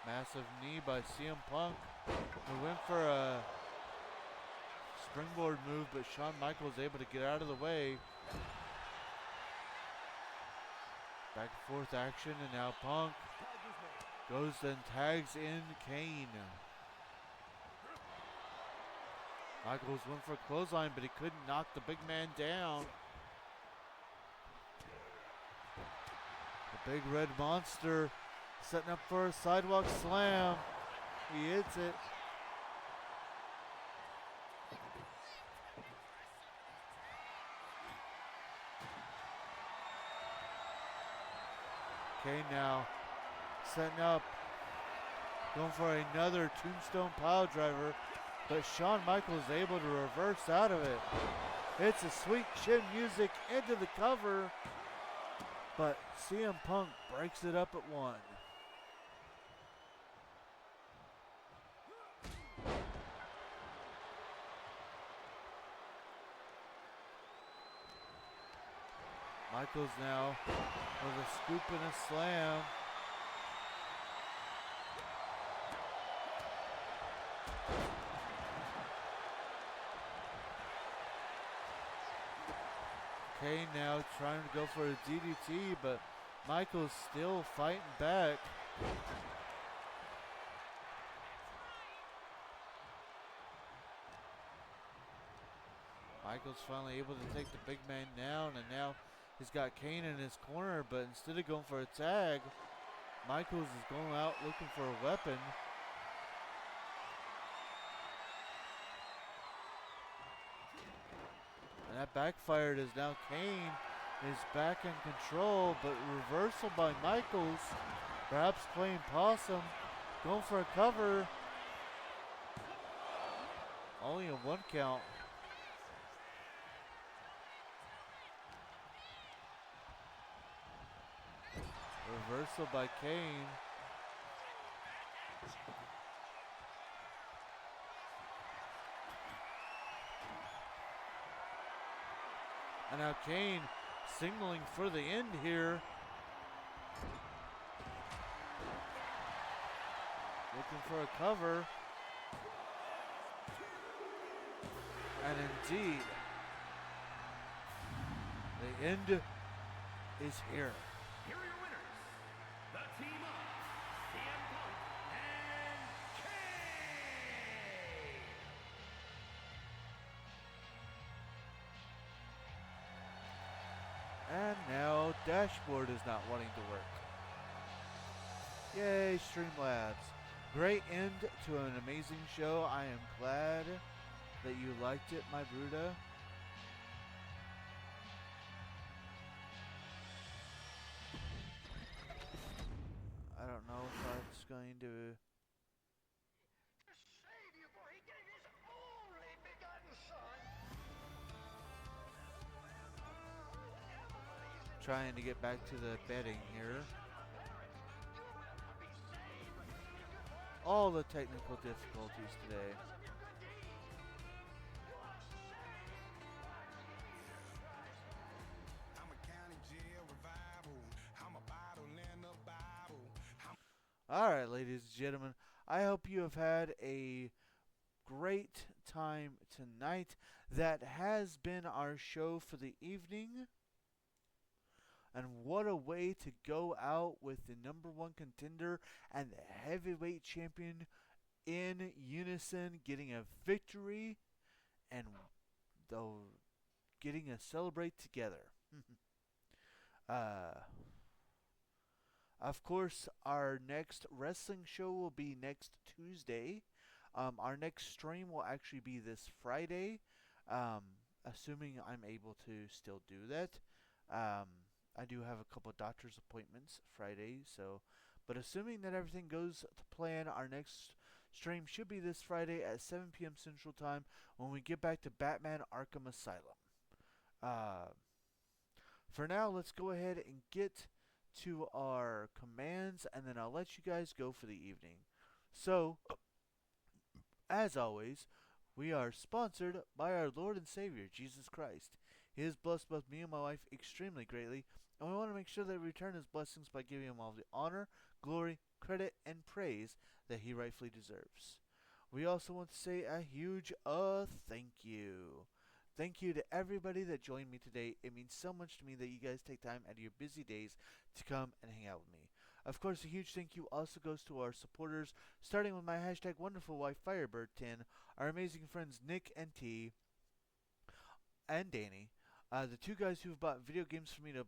Massive knee by CM Punk. We went for a springboard move, but Shawn Michaels able to get out of the way. Back and forth action, and now Punk goes and tags in Kane. Michaels went for a clothesline, but he couldn't knock the big man down. The big red monster setting up for a sidewalk slam. He hits it. Kane now setting up, going for another tombstone pile driver, but Shawn Michaels able to reverse out of it. Hits a sweet chin music into the cover, but CM Punk breaks it up at 1. Michaels now with a scoop and a slam. Kane now trying to go for a DDT, but Michaels still fighting back. Michaels finally able to take the big man down, and now he's got Kane in his corner, but instead of going for a tag, Michaels is going out looking for a weapon. And that backfired as now Kane is back in control, but reversal by Michaels, perhaps playing possum, going for a cover. Only a 1 count. Reversal by Kane. And now Kane signaling for the end here. looking for a cover. And indeed, the end is here. Here are your winners, the team of CM Punk and Kane. And now Dashboard is not wanting to work. Yay, Streamlabs. Great end to an amazing show. I am glad that you liked it, my Bruda. I don't know if that's going to... Savior, for he gave his only begotten son. Trying to get back to the betting here. All the technical difficulties today. I'm a county jail revival. I'm a bottle in the Bible. Alright, ladies and gentlemen, I hope you have had a great time tonight. That has been our show for the evening. And what a way to go out with the #1 contender and the heavyweight champion in unison, getting a victory and getting a celebrate together. Of course, our next wrestling show will be next Tuesday. Our next stream will actually be this Friday, assuming I'm able to still do that. I do have a couple doctor's appointments Friday, but assuming that everything goes to plan, our next stream should be this Friday at 7 p.m. Central Time when we get back to Batman Arkham Asylum. For now, let's go ahead and get to our commands, and then I'll let you guys go for the evening. So, as always, we are sponsored by our Lord and Savior, Jesus Christ. He has blessed both me and my wife extremely greatly, and we want to make sure that we return his blessings by giving him all the honor, glory, credit, and praise that he rightfully deserves. We also want to say a huge thank you. Thank you to everybody that joined me today. It means so much to me that you guys take time out of your busy days to come and hang out with me. Of course, a huge thank you also goes to our supporters, starting with my hashtag wonderful wife Firebird10, our amazing friends Nick and T, and Danny, the two guys who've bought video games for me to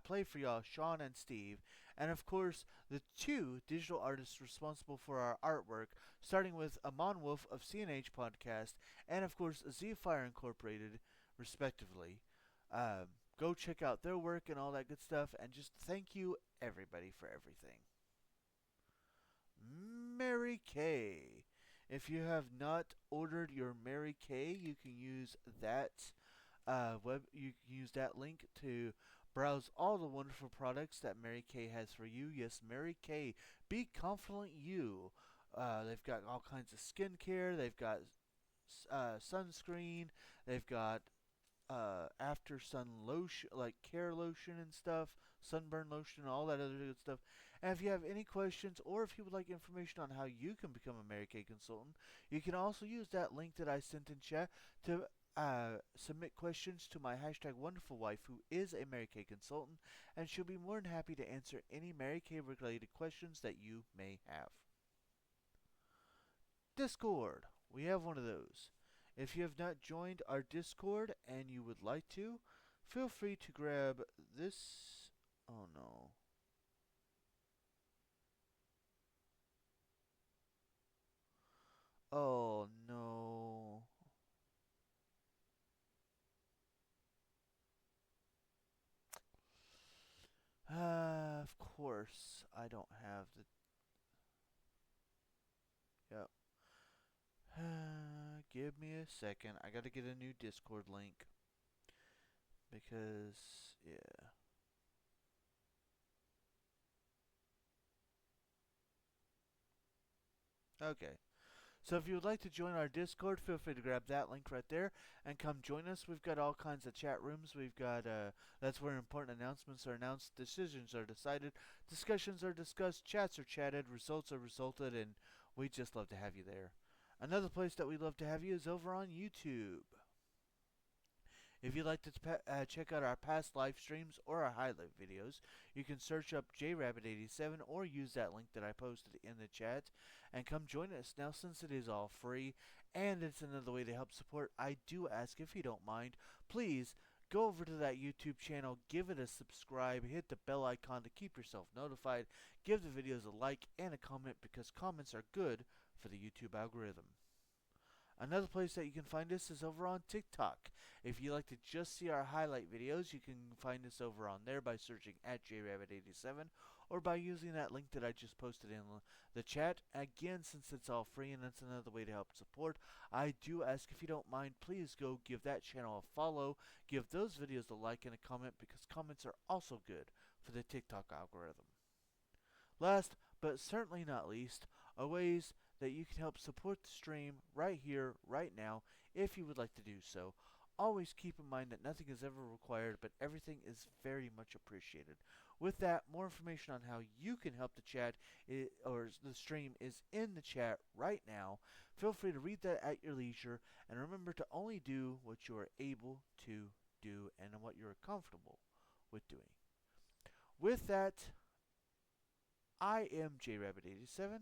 play for y'all, Sean and Steve, and of course the two digital artists responsible for our artwork, starting with Amon Wolf of CNH Podcast, and of course Z-Fire Incorporated, respectively. Go check out their work and all that good stuff, and just thank you everybody for everything. Mary Kay. If you have not ordered your Mary Kay, you can use that you can use that link to browse all the wonderful products that Mary Kay has for you. Yes, Mary Kay, be confident you. They've got all kinds of skincare. They've got sunscreen. They've got after sun lotion, like care lotion and stuff, sunburn lotion, all that other good stuff. And if you have any questions or if you would like information on how you can become a Mary Kay consultant, you can also use that link that I sent in chat to submit questions to my hashtag wonderful wife, who is a Mary Kay consultant, and she'll be more than happy to answer any Mary Kay related questions that you may have. Discord. We have one of those. If you have not joined our Discord and you would like to, feel free to grab this. Oh no. Oh no. Of course, I don't have the. Yep. Give me a second. I gotta get a new Discord link. Because, yeah. Okay. So if you would like to join our Discord, feel free to grab that link right there and come join us. We've got all kinds of chat rooms. We've got that's where important announcements are announced, decisions are decided, discussions are discussed, chats are chatted, results are resulted, and we just love to have you there. Another place that we love to have you is over on YouTube. If you'd like to check out our past live streams or our highlight videos, you can search up JRabbit87 or use that link that I posted in the chat and come join us. Now, since it is all free and it's another way to help support, I do ask, if you don't mind, please go over to that YouTube channel, give it a subscribe, hit the bell icon to keep yourself notified, give the videos a like and a comment, because comments are good for the YouTube algorithm. Another place that you can find us is over on TikTok. If you like to just see our highlight videos, you can find us over on there by searching at JRabbit87 or by using that link that I just posted in the chat. Again, since it's all free and it's another way to help support, I do ask, if you don't mind, please go give that channel a follow, give those videos a like and a comment, because comments are also good for the TikTok algorithm. Last, but certainly not least, are ways that you can help support the stream right here, right now, if you would like to do so. Always keep in mind that nothing is ever required, but everything is very much appreciated. With that, more information on how you can help the chat or the stream is in the chat right now. Feel free to read that at your leisure, and remember to only do what you are able to do and what you are comfortable with doing. With that, I am JRabbit87,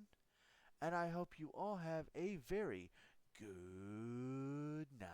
and I hope you all have a very good night.